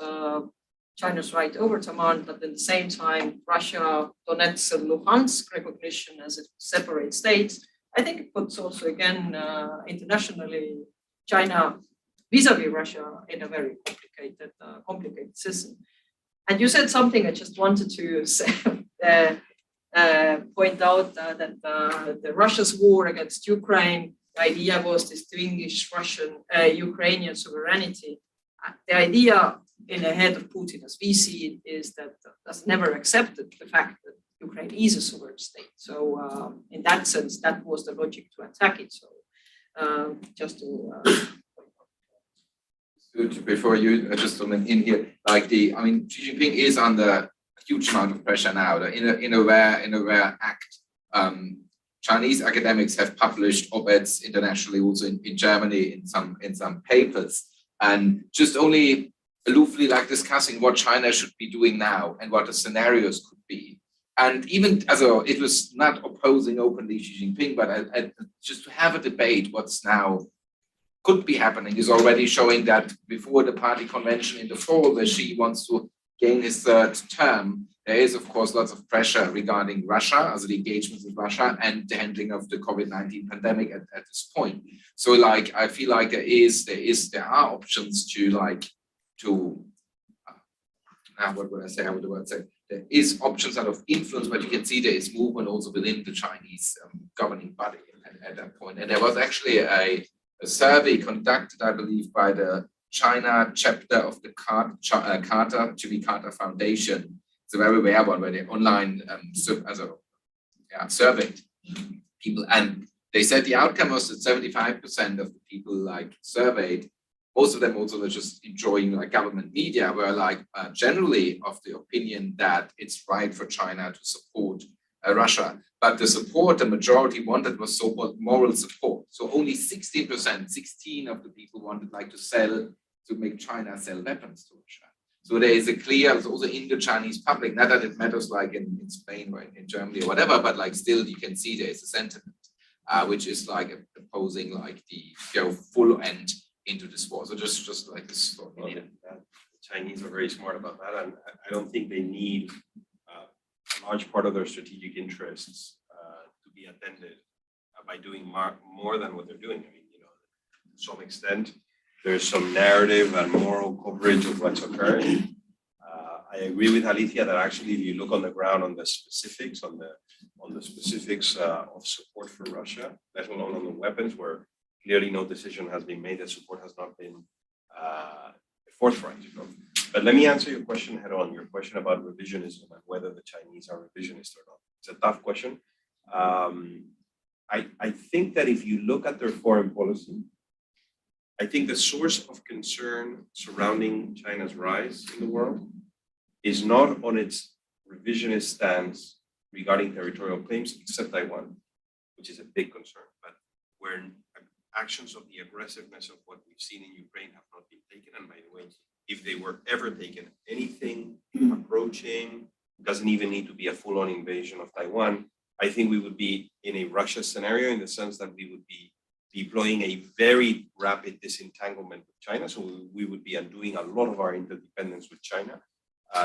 G: China's right over Taiwan, but at the same time, Russia, Donetsk and Luhansk recognition as a separate states, I think it puts also again internationally China vis-a-vis Russia in a very complicated system. And you said something I just wanted to say, point out that the Russia's war against Ukraine, the idea was to distinguish Ukrainian sovereignty. The idea in the head of Putin, as we see it, is that has never accepted the fact that Ukraine is a sovereign state. So in that sense, that was the logic to attack it. So just to
D: before you just in here, like Xi Jinping is under a huge amount of pressure now. In a rare act, Chinese academics have published op-eds internationally, also in Germany, in some papers, and just only aloofly like discussing what China should be doing now and what the scenarios could be. And even it was not opposing openly Xi Jinping, but just to have a debate what's now could be happening is already showing that before the party convention in the fall, where Xi wants to gain his third term, there is, of course, lots of pressure regarding Russia, as the engagements with Russia and the handling of the COVID-19 pandemic at this point. So, I feel like there are options what would I say? How would the word say? There is options out of influence, but you can see there is movement also within the Chinese governing body at that point. And there was actually a survey conducted, I believe, by the China chapter of the Jimmy Carter Foundation. It's a very rare one where they online surveyed people, and they said the outcome was that 75% of the people surveyed, most of them also were just enjoying government media, were generally of the opinion that it's right for China to support Russia. But the majority wanted was so-called moral support. So only 16%, 16 of the people wanted to make China sell weapons to Russia. So there is a clear, also in the Chinese public, not that it matters in Spain or in Germany or whatever, but still you can see there is a sentiment which is opposing the full end into this war. So just this thought.
E: Well, the Chinese are very smart about that, and I don't think they need a large part of their strategic interests to be attended by doing more than what they're doing. I mean, to some extent, there's some narrative and moral coverage of what's occurring. I agree with Alicia that actually, if you look on the ground on the specifics, of support for Russia, let alone on the weapons, where clearly no decision has been made, that support has not been forthright. But let me answer your question head on, your question about revisionism and whether the Chinese are revisionist or not. It's a tough question. I think that if you look at their foreign policy, I think the source of concern surrounding China's rise in the world is not on its revisionist stance regarding territorial claims, except Taiwan, which is a big concern, but where actions of the aggressiveness of what we've seen in Ukraine have not been taken. And by the way, if they were ever taken, anything approaching doesn't even need to be a full-on invasion of Taiwan. I think we would be in a Russia scenario in the sense that we would be deploying a very rapid disentanglement with China. So we would be undoing a lot of our interdependence with China,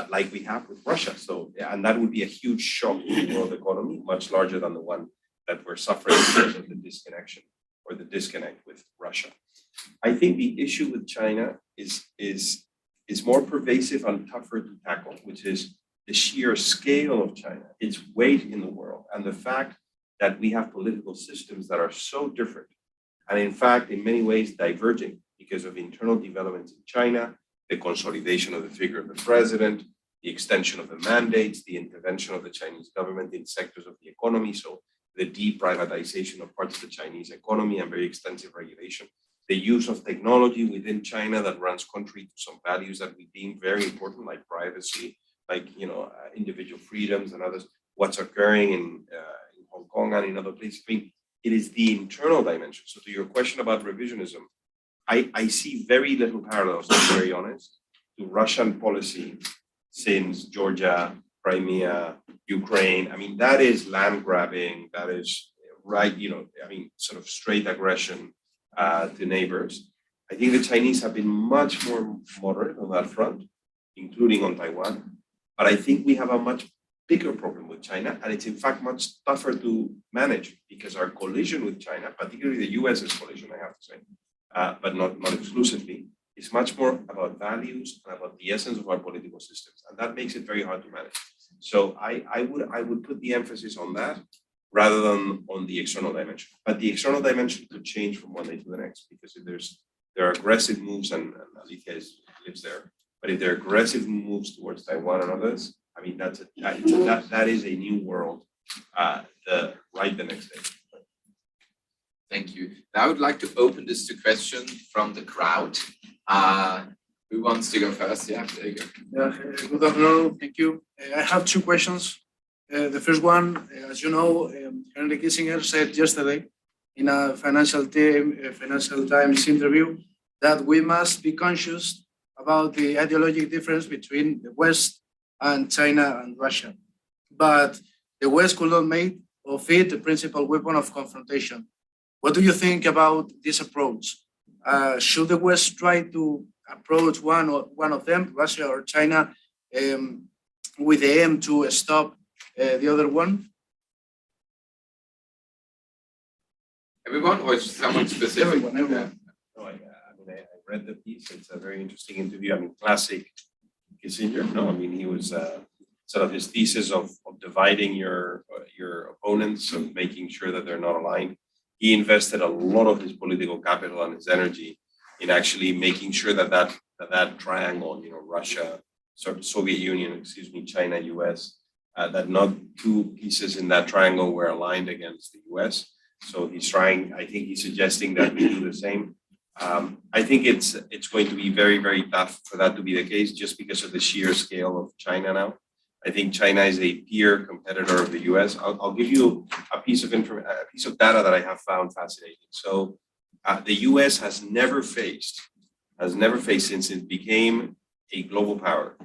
E: like we have with Russia. So, and that would be a huge shock to the world economy, much larger than the one that we're suffering because of the disconnection or the disconnect with Russia. I think the issue with China is more pervasive and tougher to tackle, which is the sheer scale of China, its weight in the world, and the fact that we have political systems that are so different, and in fact, in many ways, diverging because of internal developments in China, the consolidation of the figure of the president, the extension of the mandates, the intervention of the Chinese government in sectors of the economy, so the deprivatization of parts of the Chinese economy and very extensive regulation, the use of technology within China that runs contrary to some values that we deem very important, like privacy, like individual freedoms and others, what's occurring in Hong Kong and in other places. I mean, it is the internal dimension. So to your question about revisionism, I see very little parallels, to be very honest, to Russian policy since Georgia, Crimea, Ukraine. I mean, that is land grabbing, that is right, sort of straight aggression to neighbors. I think the Chinese have been much more moderate on that front, including on Taiwan. But I think we have a much bigger problem with China, and it's in fact much tougher to manage because our collision with China, particularly the US's collision, I have to say, but not exclusively, is much more about values and about the essence of our political systems, and that makes it very hard to manage. So I would put the emphasis on that rather than on the external dimension. But the external dimension could change from one day to the next because if there are aggressive moves, and Alicia lives there. But if there are aggressive moves towards Taiwan and others, I mean, that is a new world the next day.
D: Thank you. Now I would like to open this to questions from the crowd. Who wants to go first? Yeah, there you go.
H: Yeah, good afternoon. Thank you. I have two questions. The first one, as you know, Henry Kissinger said yesterday in a Financial Times interview that we must be conscious about the ideological difference between the West and China and Russia. But the West could not make of it the principal weapon of confrontation. What do you think about this approach? Should the West try to approach one of them, Russia or China, with the aim to stop the other one?
D: Everyone, or someone specific?
H: Everyone.
E: No, I read the piece. It's a very interesting interview. I mean, classic Kissinger. No, I mean, he was sort of his thesis of dividing your opponents, of making sure that they're not aligned. He invested a lot of his political capital and his energy in actually making sure that triangle, Russia, Soviet Union, China, US, that not two pieces in that triangle were aligned against the US. So he's suggesting that we do the same. I think it's going to be very, very tough for that to be the case just because of the sheer scale of China now. I think China is a peer competitor of the US. I'll give you a piece of data that I have found fascinating. So the US has never faced since it became a global power,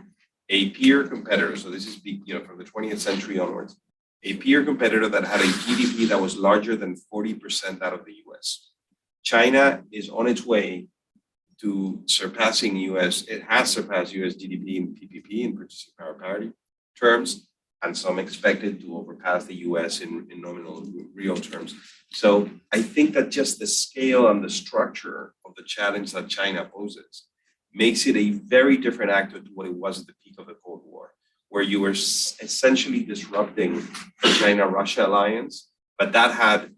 E: a peer competitor. So this is from the 20th century onwards, a peer competitor that had a GDP that was larger than 40% that of the US. China is on its way to surpassing US. It has surpassed US GDP in PPP, in purchasing power parity terms, and some expect it to overpass the US in nominal real terms. So I think that just the scale and the structure of the challenge that China poses makes it a very different actor to what it was at the peak of the Cold War, where you were essentially disrupting the China-Russia alliance, but that had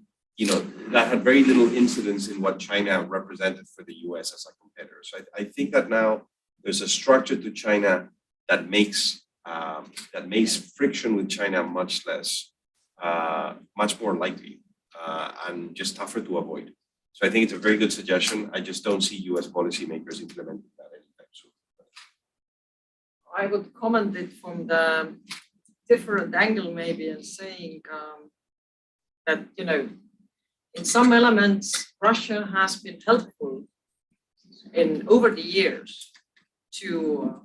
E: very little incidence in what China represented for the US as a competitor. So I think that now there's a structure to China that makes friction with China much more likely and just tougher to avoid. So I think it's a very good suggestion. I just don't see US policymakers implementing that anytime soon.
G: I would comment it from the different angle maybe and saying that, in some elements, Russia has been helpful over the years to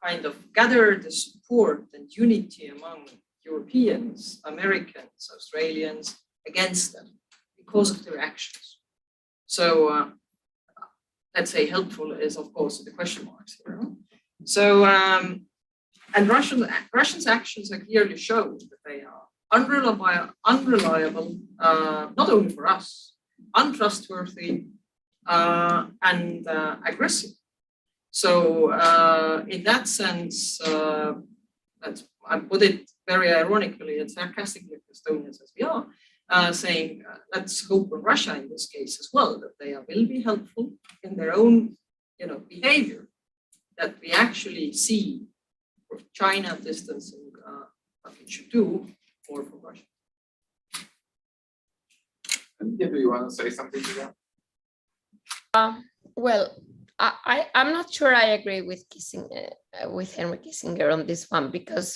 G: kind of gather the support and unity among Europeans, Americans, Australians against them because of their actions. So let's say helpful is of course the question marks here. So and Russians' actions have clearly shown that they are unreliable, not only for us, untrustworthy and aggressive. So in that sense, I put it very ironically and sarcastically, Estonians as we are, saying let's hope for Russia in this case as well, that they will be helpful in their own behavior, that we actually see for China distancing what it should do or for Russia.
D: Do you want to say something to that?
F: Well, I'm not sure I agree with Henry Kissinger on this one, because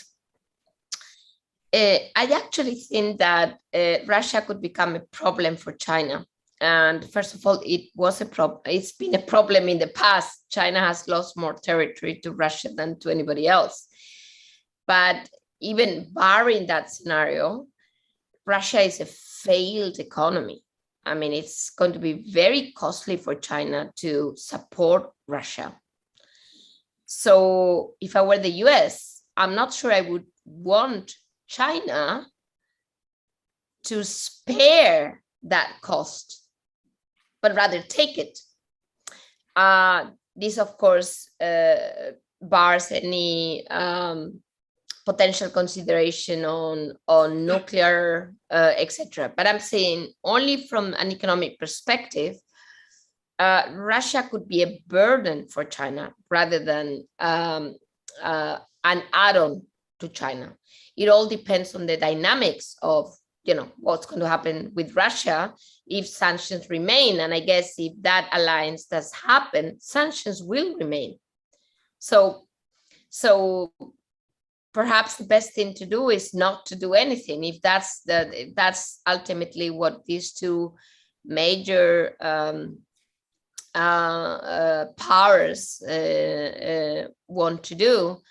F: I actually think that Russia could become a problem for China. And first of all, it was a problem. It's been a problem in the past. China has lost more territory to Russia than to anybody else. But even barring that scenario, Russia is a failed economy. I mean, it's going to be very costly for China to support Russia. So if I were the US, I'm not sure I would want China to spare that cost, but rather take it. This, of course, bars any potential consideration on nuclear, etc. But I'm saying only from an economic perspective, Russia could be a burden for China rather than an add-on to China. It all depends on the dynamics of what's going to happen with Russia if sanctions remain. And I guess if that alliance does happen, sanctions will remain. So perhaps the best thing to do is not to do anything, if that's ultimately what these two major powers want to do.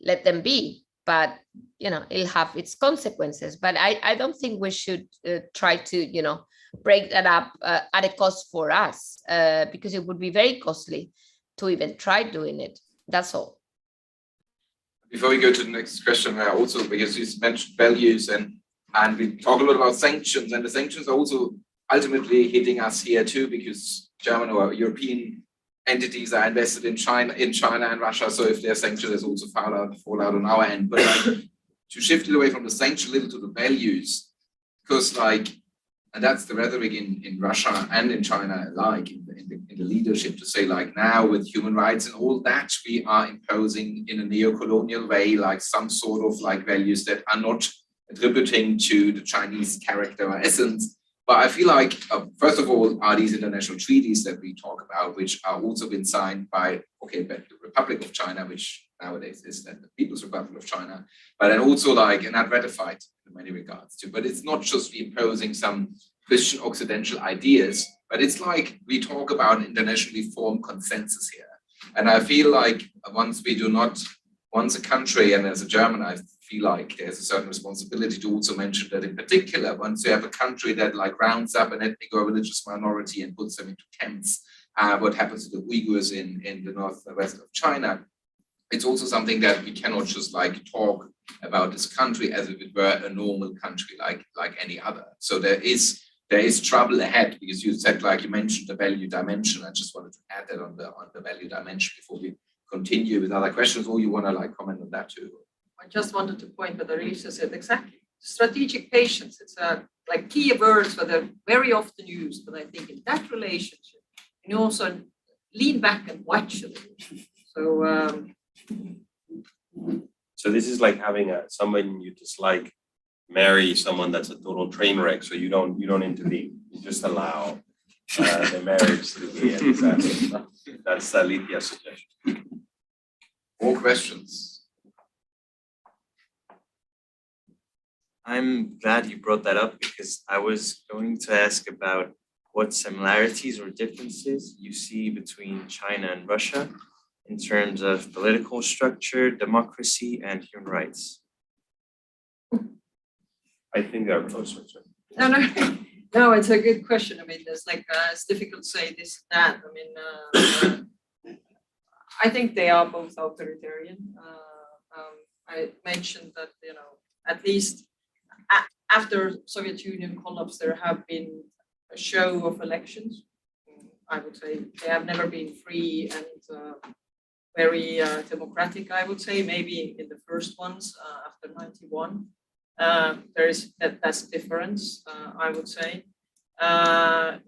F: Let them be. But it'll have its consequences. But I don't think we should try to break that up at a cost for us, because it would be very costly to even try doing it. That's all.
D: Before we go to the next question, also because you mentioned values and we talk a lot about sanctions, and the sanctions are also ultimately hitting us here too, because German or European entities are invested in China and Russia. So if there are sanctions, there's also fallout on our end. But to shift it away from the sanction a little to the values, because and that's the rhetoric in Russia and in China alike, in the leadership, to say now with human rights and all that, we are imposing in a neo-colonial way some sort of values that are not attributing to the Chinese character or essence. But I feel first of all, are these international treaties that we talk about, which are also been signed by, the Republic of China, which nowadays is the People's Republic of China, but then also and not ratified in many regards too. But it's not just imposing some Christian Occidental ideas, but it's we talk about internationally formed consensus here. And I feel once a country, and as a German, I feel there's a certain responsibility to also mention that in particular, once you have a country that rounds up an ethnic or religious minority and puts them into camps, what happens to the Uyghurs in the north and west of China, it's also something that we cannot just talk about this country as if it were a normal country like any other. So there is trouble ahead, because you said, you mentioned the value dimension. I just wanted to add that on the value dimension before we continue with other questions, or you want to comment on that too?
G: I just wanted to point what Alicia said exactly. Strategic patience. It's key words that are very often used, but I think in that relationship, you also lean back and watch a little.
E: So this is like having someone you dislike marry someone that's a total train wreck. So you don't intervene. You just allow the marriage to be a disaster. That's Lydia's suggestion.
D: More questions?
B: I'm glad you brought that up, because I was going to ask about what similarities or differences you see between China and Russia. in terms of political structure, democracy, and human rights?
E: I think that was
G: No, no, no, it's a good question. I mean, there's like, it's difficult to say this, that. I mean, I think they are both authoritarian. I mentioned that, you know, at least after Soviet Union collapse, there have been a show of elections. I would say they have never been free and very democratic, I would say, maybe in the first ones after 91. There is that's a difference, I would say. But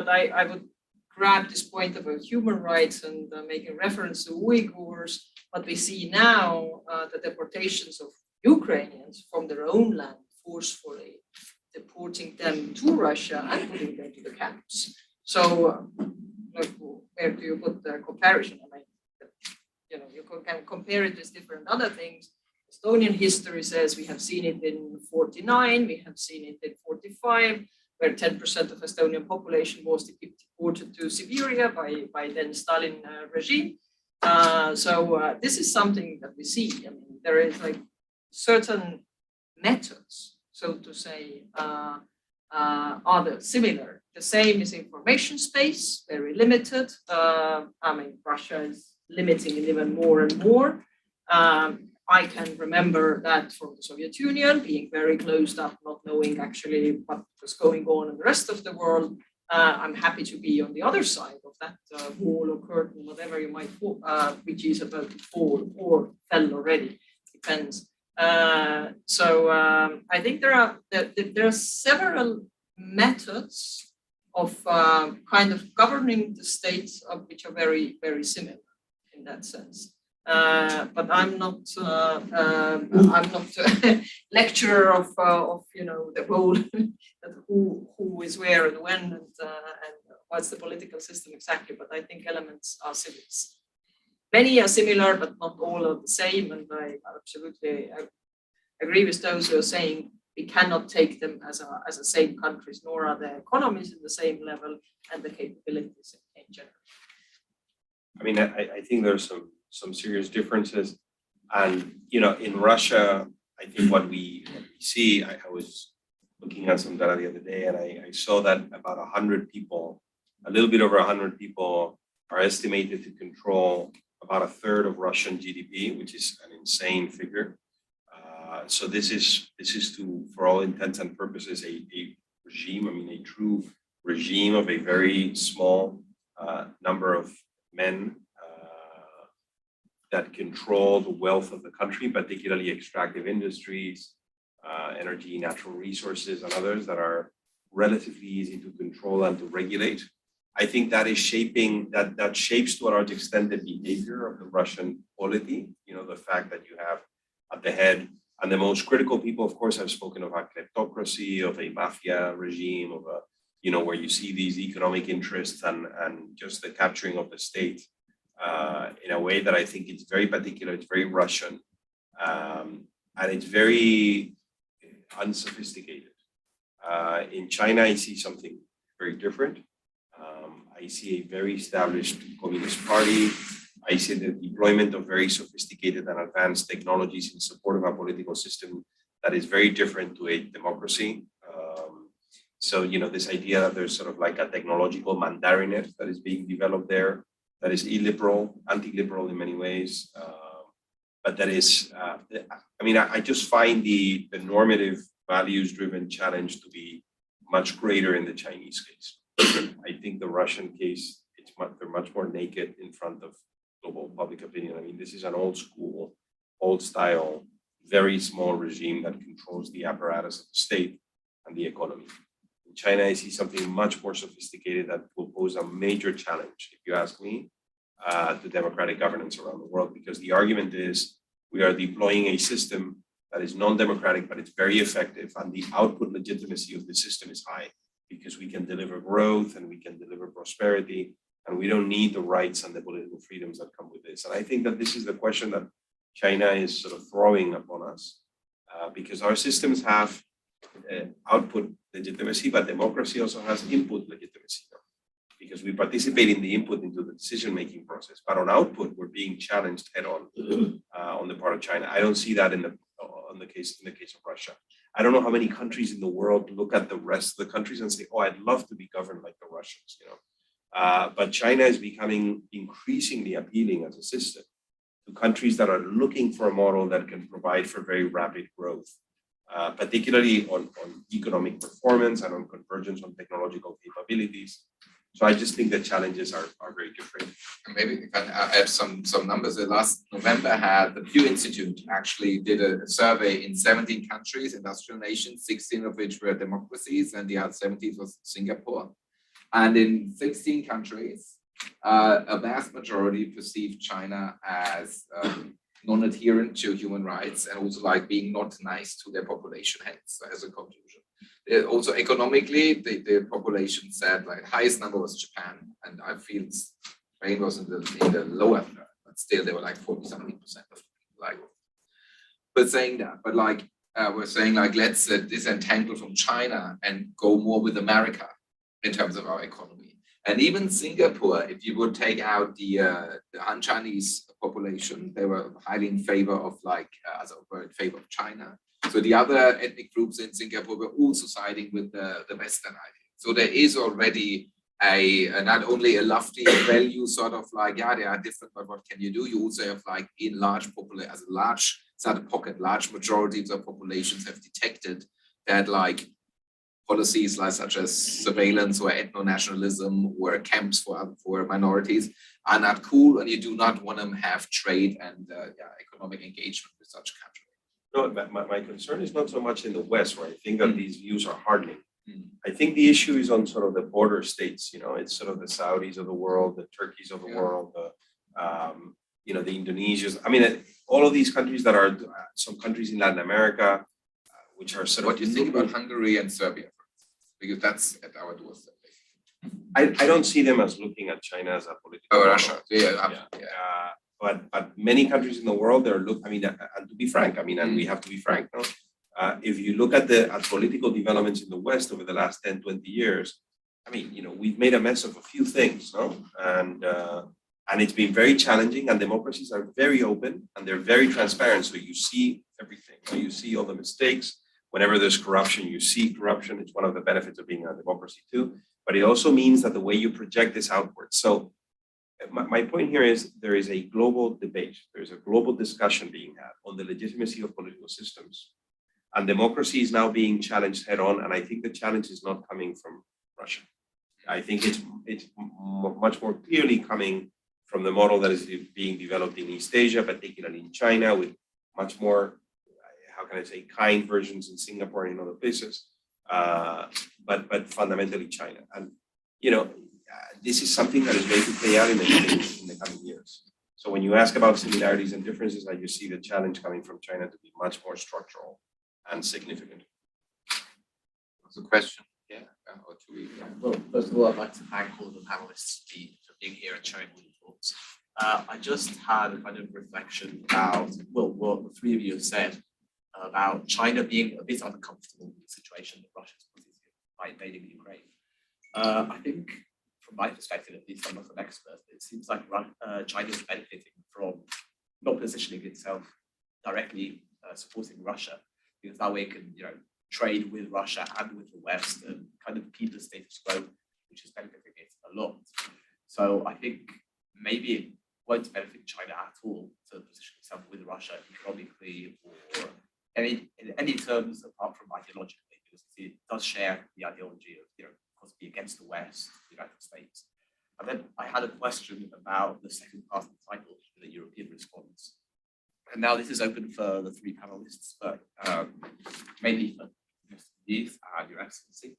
G: I would grab this point about human rights and making reference to Uyghurs. What we see now, the deportations of Ukrainians from their own land, forcefully deporting them to Russia and putting them to the camps. So, where do you put the comparison? I mean, you know, you can compare it with different other things. Estonian history says we have seen it in 49, we have seen it in 45, where 10% of Estonian population was deported to Siberia by then Stalin regime. So this is something that we see. I mean, there is like certain methods, so to say, are similar. The same is information space, very limited. I mean, Russia is limiting it even more and more. I can remember that from the Soviet Union, being very closed up, not knowing actually what was going on in the rest of the world. I'm happy to be on the other side of that wall or curtain, whatever you might call, which is about to fall or fell already, depends. So I think there are several methods of kind of governing the states which are very, very similar in that sense. But I'm not a lecturer of you know the role who is where and when and what's the political system exactly. But I think elements are similar. Many are similar, but not all are the same. And I absolutely agree with those who are saying we cannot take them as a same countries, nor are their economies in the same level and the capabilities in general.
E: I mean, I think there's some serious differences. And, you know, in Russia, I think what we see, I was looking at some data the other day, and I saw that about 100 people, a little bit over 100 people are estimated to control about a third of Russian GDP, which is an insane figure. So this is to, for all intents and purposes, a regime, I mean, a true regime of a very small number of men that control the wealth of the country, particularly extractive industries, energy, natural resources, and others that are relatively easy to control and to regulate. I think that is shaping, that shapes to a large extent the behavior of the Russian polity, you know, the fact that you have at the head, and the most critical people, of course, have spoken of a kleptocracy, of a mafia regime, of a, you know, where you see these economic interests and just the capturing of the state in a way that I think it's very particular, it's very Russian, and it's very unsophisticated. In China, I see something very different. I see a very established Communist Party. I see the deployment of very sophisticated and advanced technologies in support of a political system that is very different to a democracy. So, you know, this idea that there's sort of like a technological mandarinate that is being developed there, that is illiberal, anti-liberal in many ways, but that is, I mean, I just find the normative values-driven challenge to be much greater in the Chinese case. I think the Russian case, they're much more naked in front of global public opinion. I mean, this is an old school, old style, very small regime that controls the apparatus of the state and the economy. In China, I see something much more sophisticated that will pose a major challenge, if you ask me, to democratic governance around the world, because the argument is we are deploying a system that is non-democratic, but it's very effective, and the output legitimacy of the system is high because we can deliver growth and we can deliver prosperity, and we don't need the rights and the political freedoms that come with this. And I think that this is the question that China is sort of throwing upon us, because our systems have output legitimacy, but democracy also has input legitimacy. because we participate in the input into the decision-making process. But on output, we're being challenged head-on on the part of China. I don't see that in the case of Russia. I don't know how many countries in the world look at the rest of the countries and say, "Oh, I'd love to be governed like the Russians," you know. But China is becoming increasingly appealing as a system to countries that are looking for a model that can provide for very rapid growth, particularly on economic performance and on convergence on technological capabilities. So I just think the challenges are very different.
D: Maybe I can add some numbers. Last November, the Pew Institute actually did a survey in 17 countries, industrial nations, 16 of which were democracies, and the other 17 was Singapore. And in 16 countries, a vast majority perceived China as non-adherent to human rights and also like being not nice to their population heads as a conclusion. Also economically, the population said like highest number was Japan, and I feel Spain was in the lower third, but still they were like 40-70% of like. But saying that, but like we're saying like let's disentangle from China and go more with America in terms of our economy. And even Singapore, if you would take out the Han Chinese population, they were highly in favor of in favor of China. So the other ethnic groups in Singapore were also siding with the Western idea. So there is already not only a lofty value sort of like, yeah, they are different, but what can you do? You also have like in large population, as a large sort of pocket, large majorities of populations have detected that like policies like such as surveillance or ethno-nationalism or camps for minorities are not cool, and you do not want to have trade and economic engagement with such countries.
E: No, my concern is not so much in the West, where I think that these views are hardening. I think the issue is on sort of the border states. You know, it's sort of the Saudis of the world, the Turkeys of the world, the Indonesians. I mean, all of these countries that are some countries in Latin America, which are sort of.
D: What do you think about Hungary and Serbia? Because that's at our doorstep.
E: I don't see them as looking at China as a political.
D: Oh, Russia.
E: But many countries in the world, and to be frank, and we have to be frank, no? If you look at political developments in the West over the last 10, 20 years, we've made a mess of a few things, no? And it's been very challenging, and democracies are very open and they're very transparent. So you see everything. So you see all the mistakes. Whenever there's corruption, you see corruption. It's one of the benefits of being a democracy too. But it also means that the way you project this outwards. So my point here is there is a global debate. There's a global discussion being had on the legitimacy of political systems. And democracy is now being challenged head on. And I think the challenge is not coming from Russia. I think it's much more clearly coming from the model that is being developed in East Asia, particularly in China, with much more, how can I say, kind versions in Singapore and in other places, but fundamentally China. And, this is something that is going to play out in the coming years. So when you ask about similarities and differences, you see the challenge coming from China to be much more structural and significant.
D: That's a question. Yeah. Or two. Yeah.
I: Well, first of all, I'd like to thank all the panelists for being here and sharing all your thoughts. I just had a kind of reflection about, what the three of you have said about China being a bit uncomfortable with the situation that Russia's put into by invading Ukraine. I think, from my perspective, at least I'm not an expert, it seems like China is benefiting from not positioning itself directly supporting Russia, because that way it can, trade with Russia and with the West and kind of keep the status quo, which is benefiting it a lot. So I think maybe it won't benefit China at all to position itself with Russia economically or in any terms apart from ideologically, because it does share the ideology of, be against the West, the United States. And then I had a question about the second part of the title, the European response. And now this is open for the three panelists, but mainly for Mr. Neath and Your Excellency.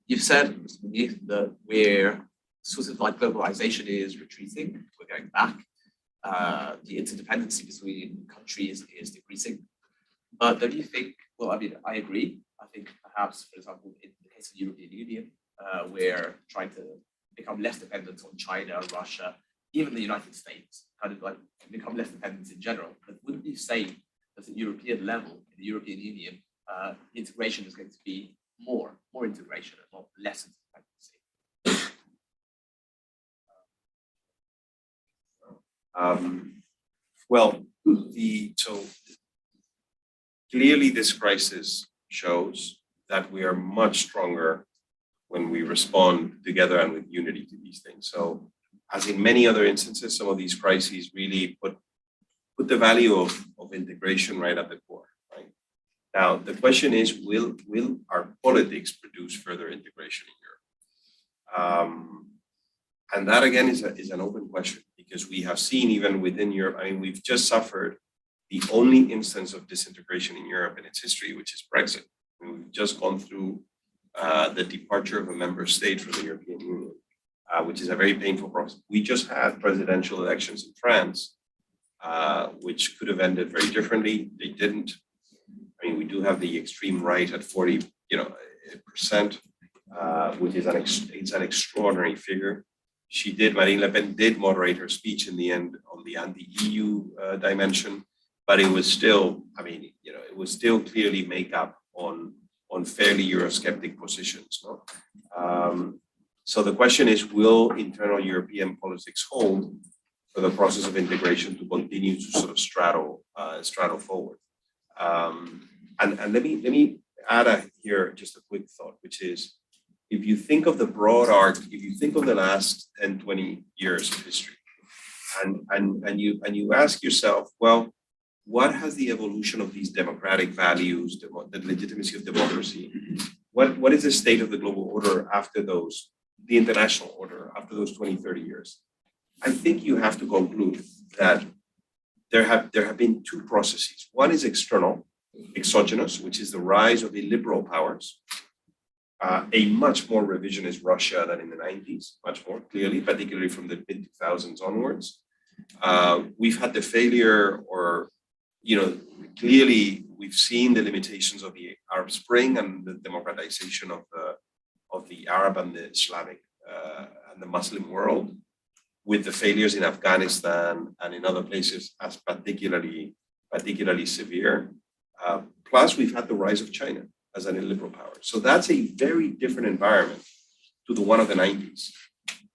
I: You've said, Mr. Neath, that we're sort of like globalization is retreating, we're going back. The interdependency between countries is decreasing. But don't you think, I agree. I think perhaps, for example, in the case of the European Union, we're trying to become less dependent on China, Russia, even the United States, kind of like become less dependent in general. But wouldn't you say that at the European level, in the European Union, integration is going to be more integration and not less interdependency?
E: Well, so clearly this crisis shows that we are much stronger when we respond together and with unity to these things. So as in many other instances, some of these crises really put the value of integration right at the core, right? Now, the question is, will our politics produce further integration in Europe? And that again is an open question, because we have seen even within Europe, I mean, we've just suffered the only instance of disintegration in Europe in its history, which is Brexit. I mean, we've just gone through the departure of a member state from the European Union, which is a very painful process. We just had presidential elections in France, which could have ended very differently. They didn't. I mean, we do have the extreme right at 40%, which is an extraordinary figure. Marine Le Pen did moderate her speech in the end on the anti-EU dimension, but it was still, I mean, it was still clearly make up on fairly Eurosceptic positions. No? So the question is, will internal European politics hold for the process of integration to continue to sort of straddle forward? And let me add here just a quick thought, which is, if you think of the broad arc, if you think of the last 10, 20 years of history, and you ask yourself, well, what has the evolution of these democratic values, the legitimacy of democracy, what is the state of the global order after those, the international order after those 20, 30 years? I think you have to conclude that there have been two processes. One is external, exogenous, which is the rise of illiberal powers, a much more revisionist Russia than in the 90s, much more clearly, particularly from the mid-2000s onwards. We've had the failure, or clearly we've seen the limitations of the Arab Spring and the democratization of the Arab and the Islamic and the Muslim world, with the failures in Afghanistan and in other places as particularly severe. Plus, we've had the rise of China as an illiberal power. So that's a very different environment to the one of the 90s.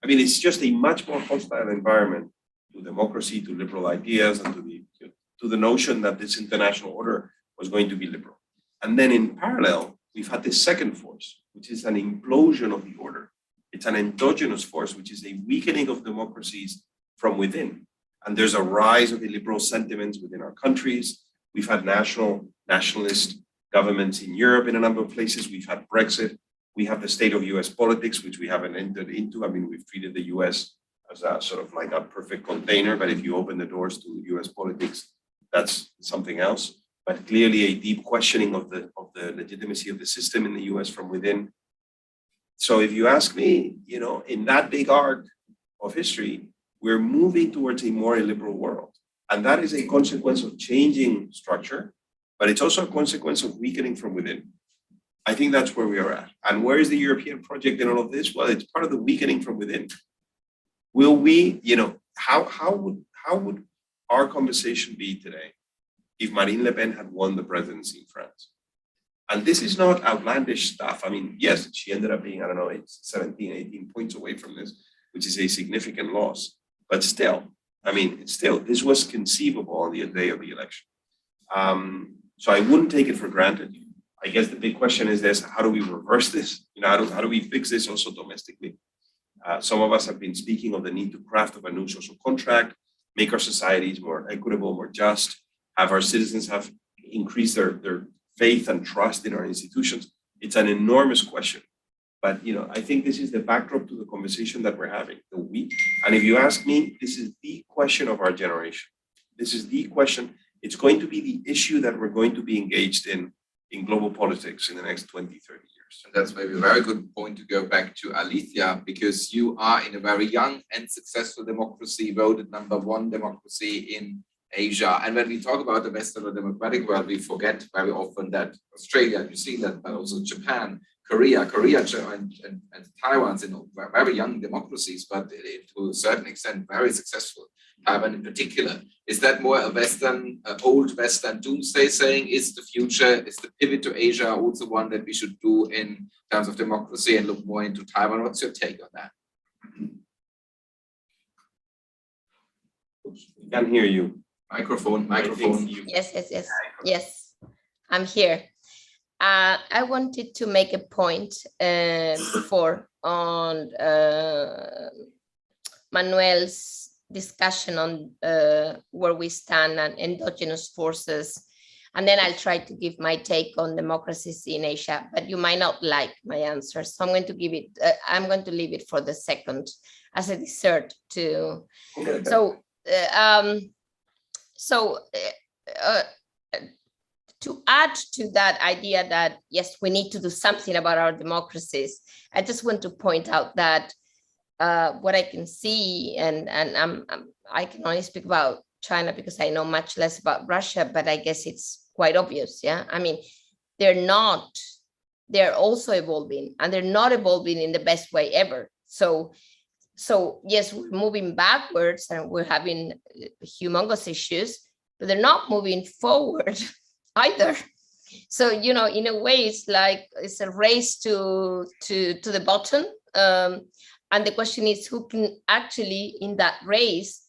E: I mean, it's just a much more hostile environment to democracy, to liberal ideas, and to the notion that this international order was going to be liberal. And then in parallel, we've had this second force, which is an implosion of the order. It's an endogenous force, which is a weakening of democracies from within. And there's a rise of illiberal sentiments within our countries. We've had nationalist governments in Europe in a number of places. We've had Brexit. We have the state of US politics, which we haven't entered into. I mean, we've treated the US as a sort of like a perfect container, but if you open the doors to US politics, that's something else. But clearly a deep questioning of the legitimacy of the system in the US from within. So if you ask me, in that big arc of history, we're moving towards a more illiberal world. And that is a consequence of changing structure, but it's also a consequence of weakening from within. I think that's where we are at. And where is the European project in all of this? Well, it's part of the weakening from within. Will we, how would our conversation be today if Marine Le Pen had won the presidency in France? And this is not outlandish stuff. I mean, yes, she ended up being, 17, 18 points away from this, which is a significant loss. But still, this was conceivable on the day of the election. So I wouldn't take it for granted. I guess the big question is this: how do we reverse this? How do we fix this also domestically? Some of us have been speaking of the need to craft a new social contract, make our societies more equitable, more just, have our citizens have increased their faith and trust in our institutions. It's an enormous question. But I think this is the backdrop to the conversation that we're having. And if you ask me, this is the question of our generation. This is the question. It's going to be the issue that we're going to be engaged in global politics in the next 20, 30 years.
D: And that's maybe a very good point to go back to Alicia, because you are in a very young and successful democracy, voted #1 democracy in Asia. And when we talk about the Western or democratic world, we forget very often that Australia, New Zealand, but also Japan, Korea and Taiwan's very young democracies, but to a certain extent very successful. Taiwan in particular. Is that more a Western, old Western doomsday saying? Is the future, is the pivot to Asia also one that we should do in terms of democracy and look more into Taiwan? What's your take on that?
E: We can hear you.
D: Microphone.
F: Yes, I'm here. I wanted to make a point before on Manuel's discussion on where we stand on endogenous forces. And then I'll try to give my take on democracies in Asia, but you might not like my answer. So I'm going to give it, I'm going to leave it for the second as a dessert to,
E: Okay.
F: To add to that idea that, yes, we need to do something about our democracies, I just want to point out that what I can see, and I can only speak about China because I know much less about Russia, but I guess it's quite obvious, yeah? I mean, they're also evolving, and they're not evolving in the best way ever. So yes, we're moving backwards and we're having humongous issues, but they're not moving forward either. So, you know, in a way, it's like it's a race to the bottom. And the question is, who can actually in that race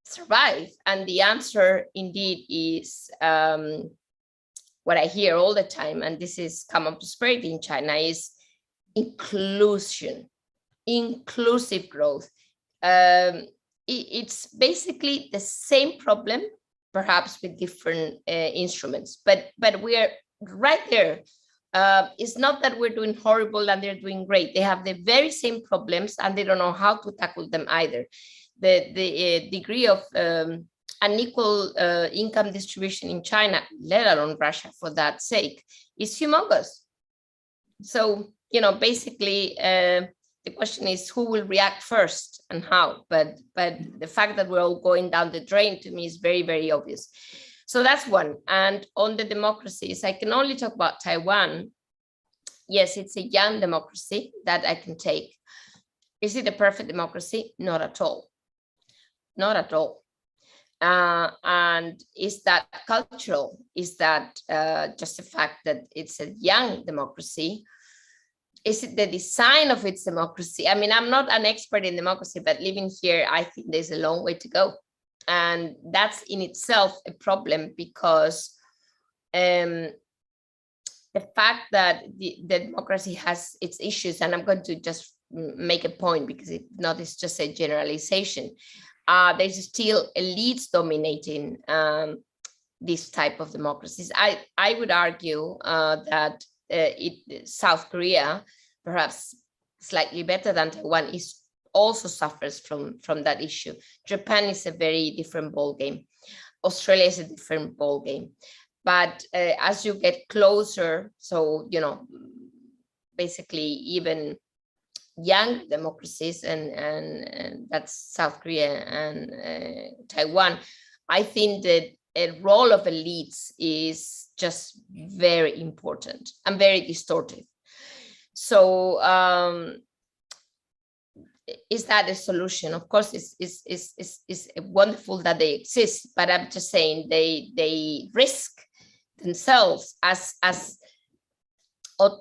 F: survive? And the answer indeed is what I hear all the time, and this is common prosperity in China, is inclusion, inclusive growth. It's basically the same problem, perhaps with different instruments, but we are right there. It's not that we're doing horrible and they're doing great. They have the very same problems and they don't know how to tackle them either. The degree of unequal income distribution in China, let alone Russia for that sake, is humongous. So, you know, basically, the question is who will react first and how, but the fact that we're all going down the drain to me is very, very obvious. So that's one. And on the democracies, I can only talk about Taiwan. Yes, it's a young democracy that I can take. Is it a perfect democracy? Not at all. Not at all. And is that cultural? Is that just the fact that it's a young democracy? Is it the design of its democracy? I mean, I'm not an expert in democracy, but living here, I think there's a long way to go. And that's in itself a problem because the fact that the democracy has its issues, and I'm going to just make a point because it's just a generalization. There's still elites dominating this type of democracies. I would argue that South Korea, perhaps slightly better than Taiwan, also suffers from that issue. Japan is a very different ballgame. Australia is a different ballgame. But as you get closer, so, you know, basically even young democracies, and that's South Korea and Taiwan, I think that a role of elites is just very important and very distortive. So is that a solution? Of course, it's wonderful that they exist, but I'm just saying they risk themselves as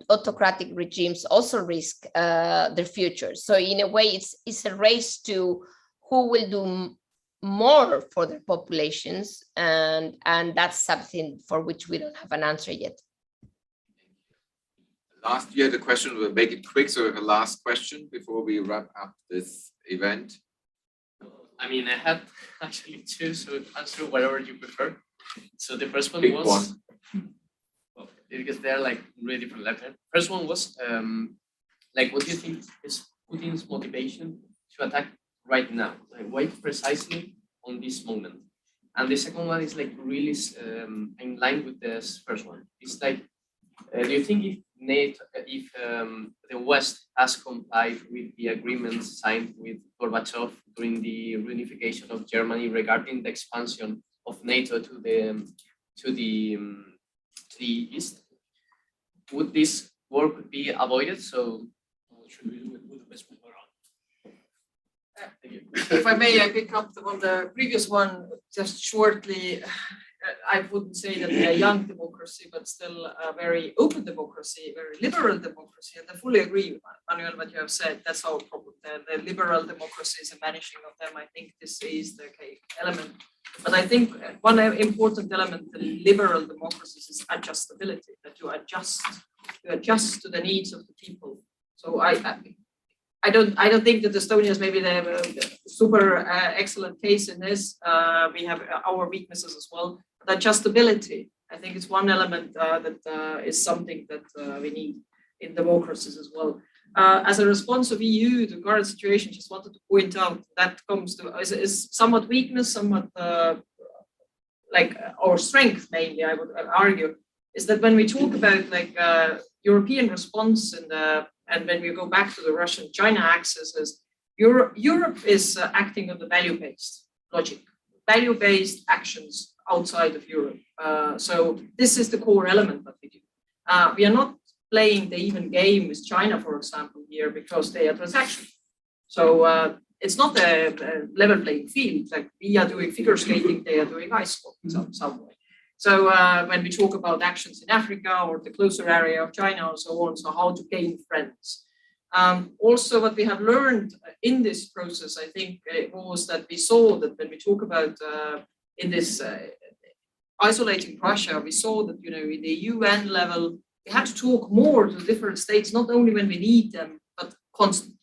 F: autocratic regimes also risk their future. So in a way, it's a race to who will do more for their populations, and that's something for which we don't have an answer yet.
D: Last year, the question, we'll make it quick. So we have a last question before we wrap up this event.
J: I mean, I had actually two, so answer whatever you prefer. So the first one
D: Big
J: was,
D: one.
J: well, because they're like really different level. First one was, like, what do you think is Putin's motivation to attack right now? Like, why precisely on this moment? And the second one is like really in line with this first one. It's like, do you think if NATO, if the West has complied with the agreements signed with Gorbachev during the reunification of Germany regarding the expansion of NATO to the east, would this war could be avoided? So should we do it with the best move around? Thank you.
G: If I may, I pick up on the previous one just shortly. I wouldn't say that they're a young democracy, but still a very open democracy, very liberal democracy. And I fully agree with Manuel, what you have said. That's our problem. The liberal democracies and managing of them, I think this is the key element. But I think one important element in liberal democracies is adjustability, that you adjust to the needs of the people. So I don't think that Estonia is maybe the super excellent case in this. We have our weaknesses as well. But adjustability, I think, is one element that is something that we need in democracies as well. As a response of EU to the current situation, just wanted to point out that comes to is somewhat weakness, somewhat like our strength mainly. I would argue is that when we talk about like European response and when we go back to the Russian-China axis, Europe is acting on the value-based logic, value-based actions outside of Europe. So this is the core element that we do. We are not playing the even game with China, for example, here because they are transactional. So it's not a level playing field. Like we are doing figure skating, they are doing ice hockey some way. So when we talk about actions in Africa or the closer area of China and so on, so how to gain friends. Also, what we have learned in this process, I think, was that we saw that when we talk about in this isolating Russia, we saw that in the UN level, we have to talk more to different states, not only when we need them, but constantly.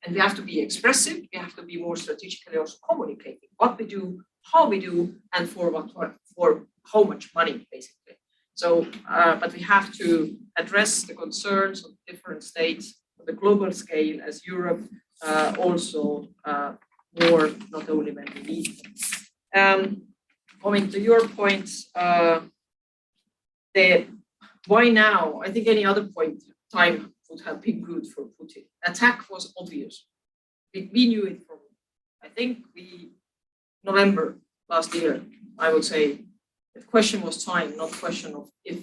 G: And we have to be expressive. We have to be more strategically also communicating what we do, how we do, and for what, for how much money, basically. So, but we have to address the concerns of different states on the global scale as Europe, also more, not only when we need them. Coming to your points, why now? I think any other point time would have been good for Putin. Attack was obvious. We knew it from, I think, November last year, I would say. The question was time, not question of if.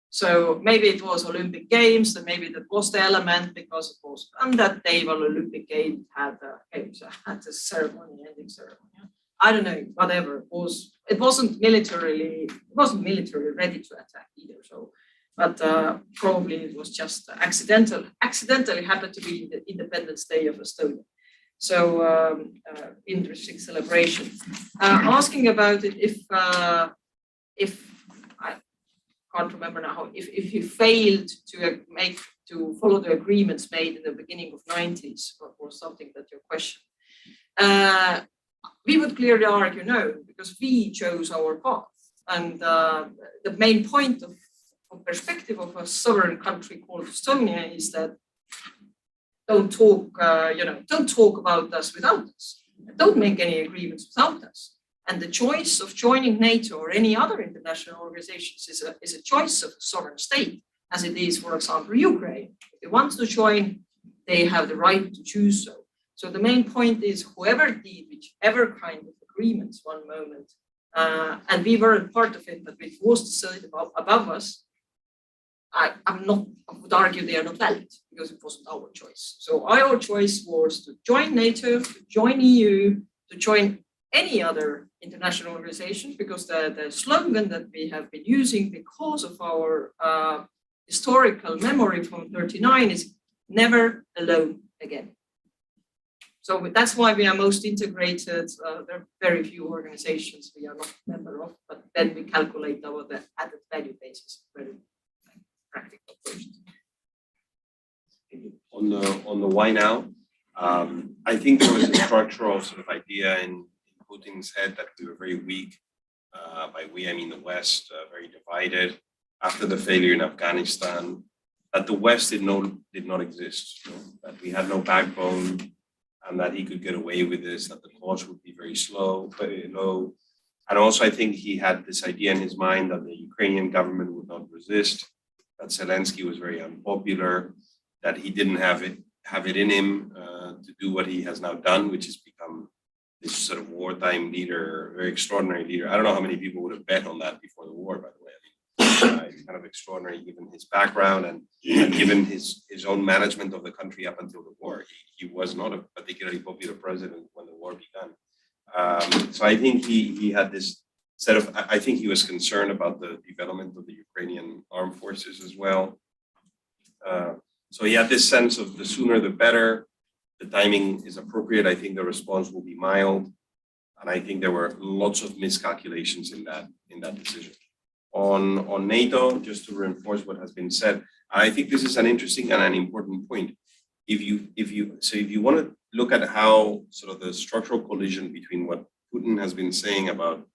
G: So maybe it was Olympic Games, and maybe that was the element because it was on that day when Olympic Games had the ceremony, ending ceremony. I don't know, whatever. It wasn't militarily ready to attack either. So, but probably it was just accidentally happened to be the Independence Day of Estonia. So interesting celebration. Asking about it if I can't remember now if you failed to follow the agreements made in the beginning of 90s or something that your question. We would clearly argue no, because we chose our path. And the main point of perspective of a sovereign country called Estonia is that don't talk about us without us. Don't make any agreements without us. And the choice of joining NATO or any other international organizations is a choice of a sovereign state, as it is, for example, Ukraine. If they want to join, they have the right to choose so. So the main point is whoever did whichever kind of agreements one moment, and we weren't part of it, but it was decided above us, I would argue they are not valid because it wasn't our choice. So our choice was to join NATO, to join EU, to join any other international organizations, because the slogan that we have been using because of our historical memory from 39 is never alone again. So that's why we are most integrated. There are very few organizations we are not a member of, but then we calculate the added value basis, very practical questions.
E: On the why now, I think there was a structural sort of idea in Putin's head that we were very weak. By we, I mean the West, very divided after the failure in Afghanistan. That the West did not exist. That we had no backbone, and that he could get away with this. That the cost would be very low. And also, I think he had this idea in his mind that the Ukrainian government would not resist. That Zelensky was very unpopular. That he didn't have it in him to do what he has now done, which is become this sort of wartime leader, very extraordinary leader. I don't know how many people would have bet on that before the war, by the way. I mean, it's kind of extraordinary given his background and given his own management of the country up until the war. He was not a particularly popular president when the war began. So I think he had this I think he was concerned about the development of the Ukrainian armed forces as well. So he had this sense of the sooner the better, the timing is appropriate. I think the response will be mild. And I think there were lots of miscalculations in that decision. On NATO, just to reinforce what has been said, I think this is an interesting and an important point. If you want to look at how sort of the structural collision between what Putin has been saying about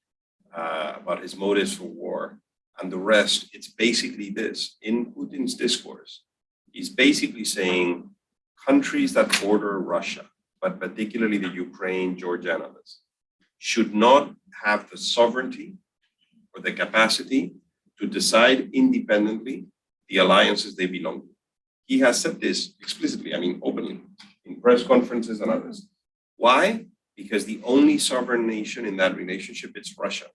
E: his motives for war and the rest, it's basically this. In Putin's discourse, he's basically saying countries that border Russia, but particularly the Ukraine, Georgia, and others, should not have the sovereignty or the capacity to decide independently the alliances they belong to. He has said this explicitly, I mean, openly, in press conferences and others. Why? Because the only sovereign nation in that relationship is Russia.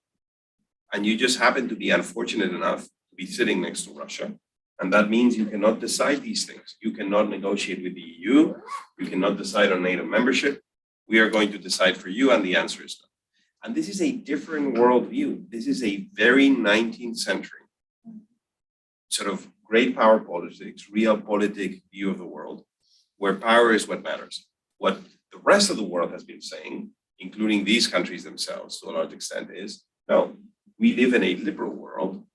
E: And you just happen to be unfortunate enough to be sitting next to Russia. And that means you cannot decide these things. You cannot negotiate with the EU. You cannot decide on NATO membership. We are going to decide for you, and the answer is no. And this is a different worldview. This is a very 19th century sort of great power politics, realpolitik view of the world, where power is what matters. What the rest of the world has been saying, including these countries themselves to a large extent, is no, we live in a liberal world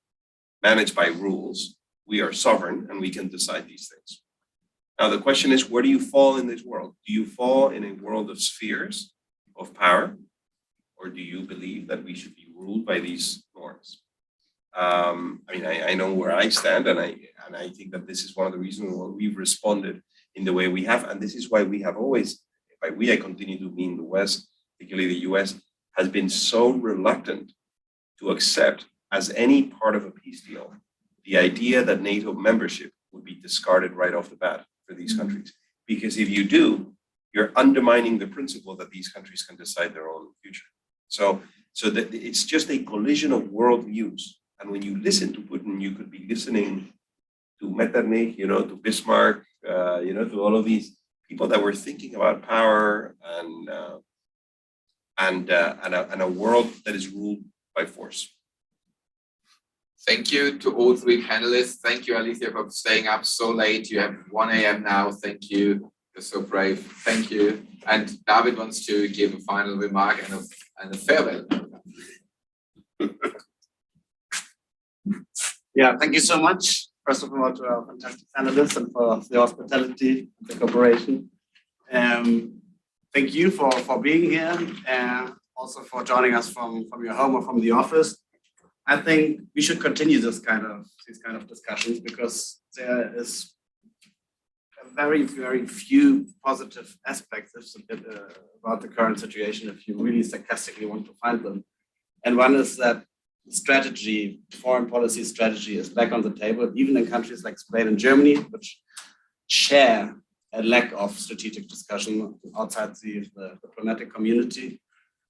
E: managed by rules. We are sovereign and we can decide these things. Now, the question is, where do you fall in this world? Do you fall in a world of spheres of power? Or do you believe that we should be ruled by these norms? I mean, I know where I stand, and I think that this is one of the reasons why we've responded in the way we have, and this is why we have always, by we I continue to mean the West, particularly the US, has been so reluctant to accept as any part of a peace deal the idea that NATO membership would be discarded right off the bat for these countries. Because if you do, you're undermining the principle that these countries can decide their own future. So that it's just a collision of worldviews. And when you listen to Putin, you could be listening to Metternich, to Bismarck, to all of these people that were thinking about power and a world that is ruled by force.
D: Thank you to all three panelists. Thank you, Alicia, for staying up so late. You have 1 a.m. now. Thank you. You're so brave. Thank you. And David wants to give a final remark and a farewell.
C: Yeah, thank you so much. First of all, to our fantastic panelists and for the hospitality and the cooperation. Thank you for being here and also for joining us from your home or from the office. I think we should continue these kind of discussions because there is very, very few positive aspects about the current situation if you really sarcastically want to find them. And one is that strategy, foreign policy strategy is back on the table, even in countries like Spain and Germany, which share a lack of strategic discussion outside the diplomatic community.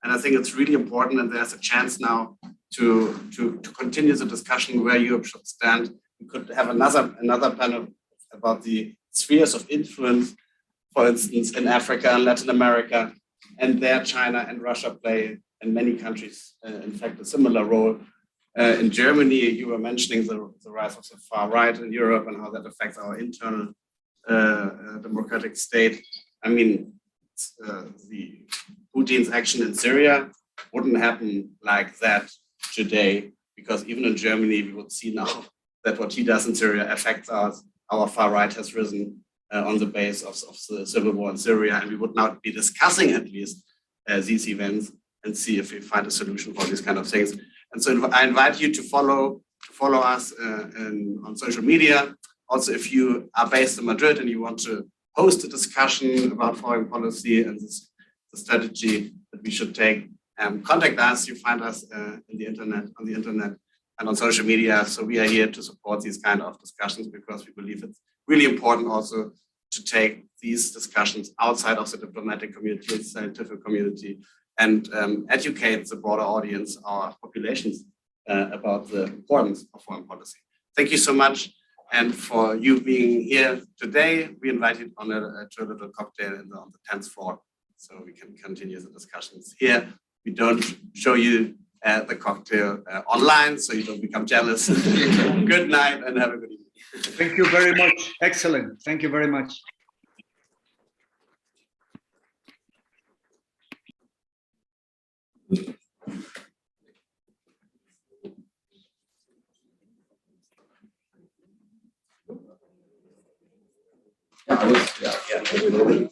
C: And I think it's really important, and there's a chance now to continue the discussion where Europe should stand. We could have another panel about the spheres of influence, for instance, in Africa and Latin America, and there China and Russia play in many countries, in fact, a similar role. In Germany, you were mentioning the rise of the far right in Europe and how that affects our internal democratic state. I mean, the Putin's action in Syria wouldn't happen like that today, because even in Germany, we would see now that what he does in Syria affects us. Our far right has risen on the base of the civil war in Syria, and we would not be discussing at least these events and see if we find a solution for these kind of things. And so I invite you to follow us on social media. Also, if you are based in Madrid and you want to host a discussion about foreign policy and the strategy that we should take, contact us. You find us on the internet and on social media. So we are here to support these kind of discussions because we believe it's really important also to take these discussions outside of the diplomatic community, the scientific community, and educate the broader audience, our populations, about the importance of foreign policy. Thank you so much. And for you being here today, we invite you to a little cocktail on the 10th floor so we can continue the discussions here. We don't show you the cocktail online so you don't become jealous. Good night and have a good evening.
K: Thank you very much. Excellent. Thank you very much.
D: Yeah,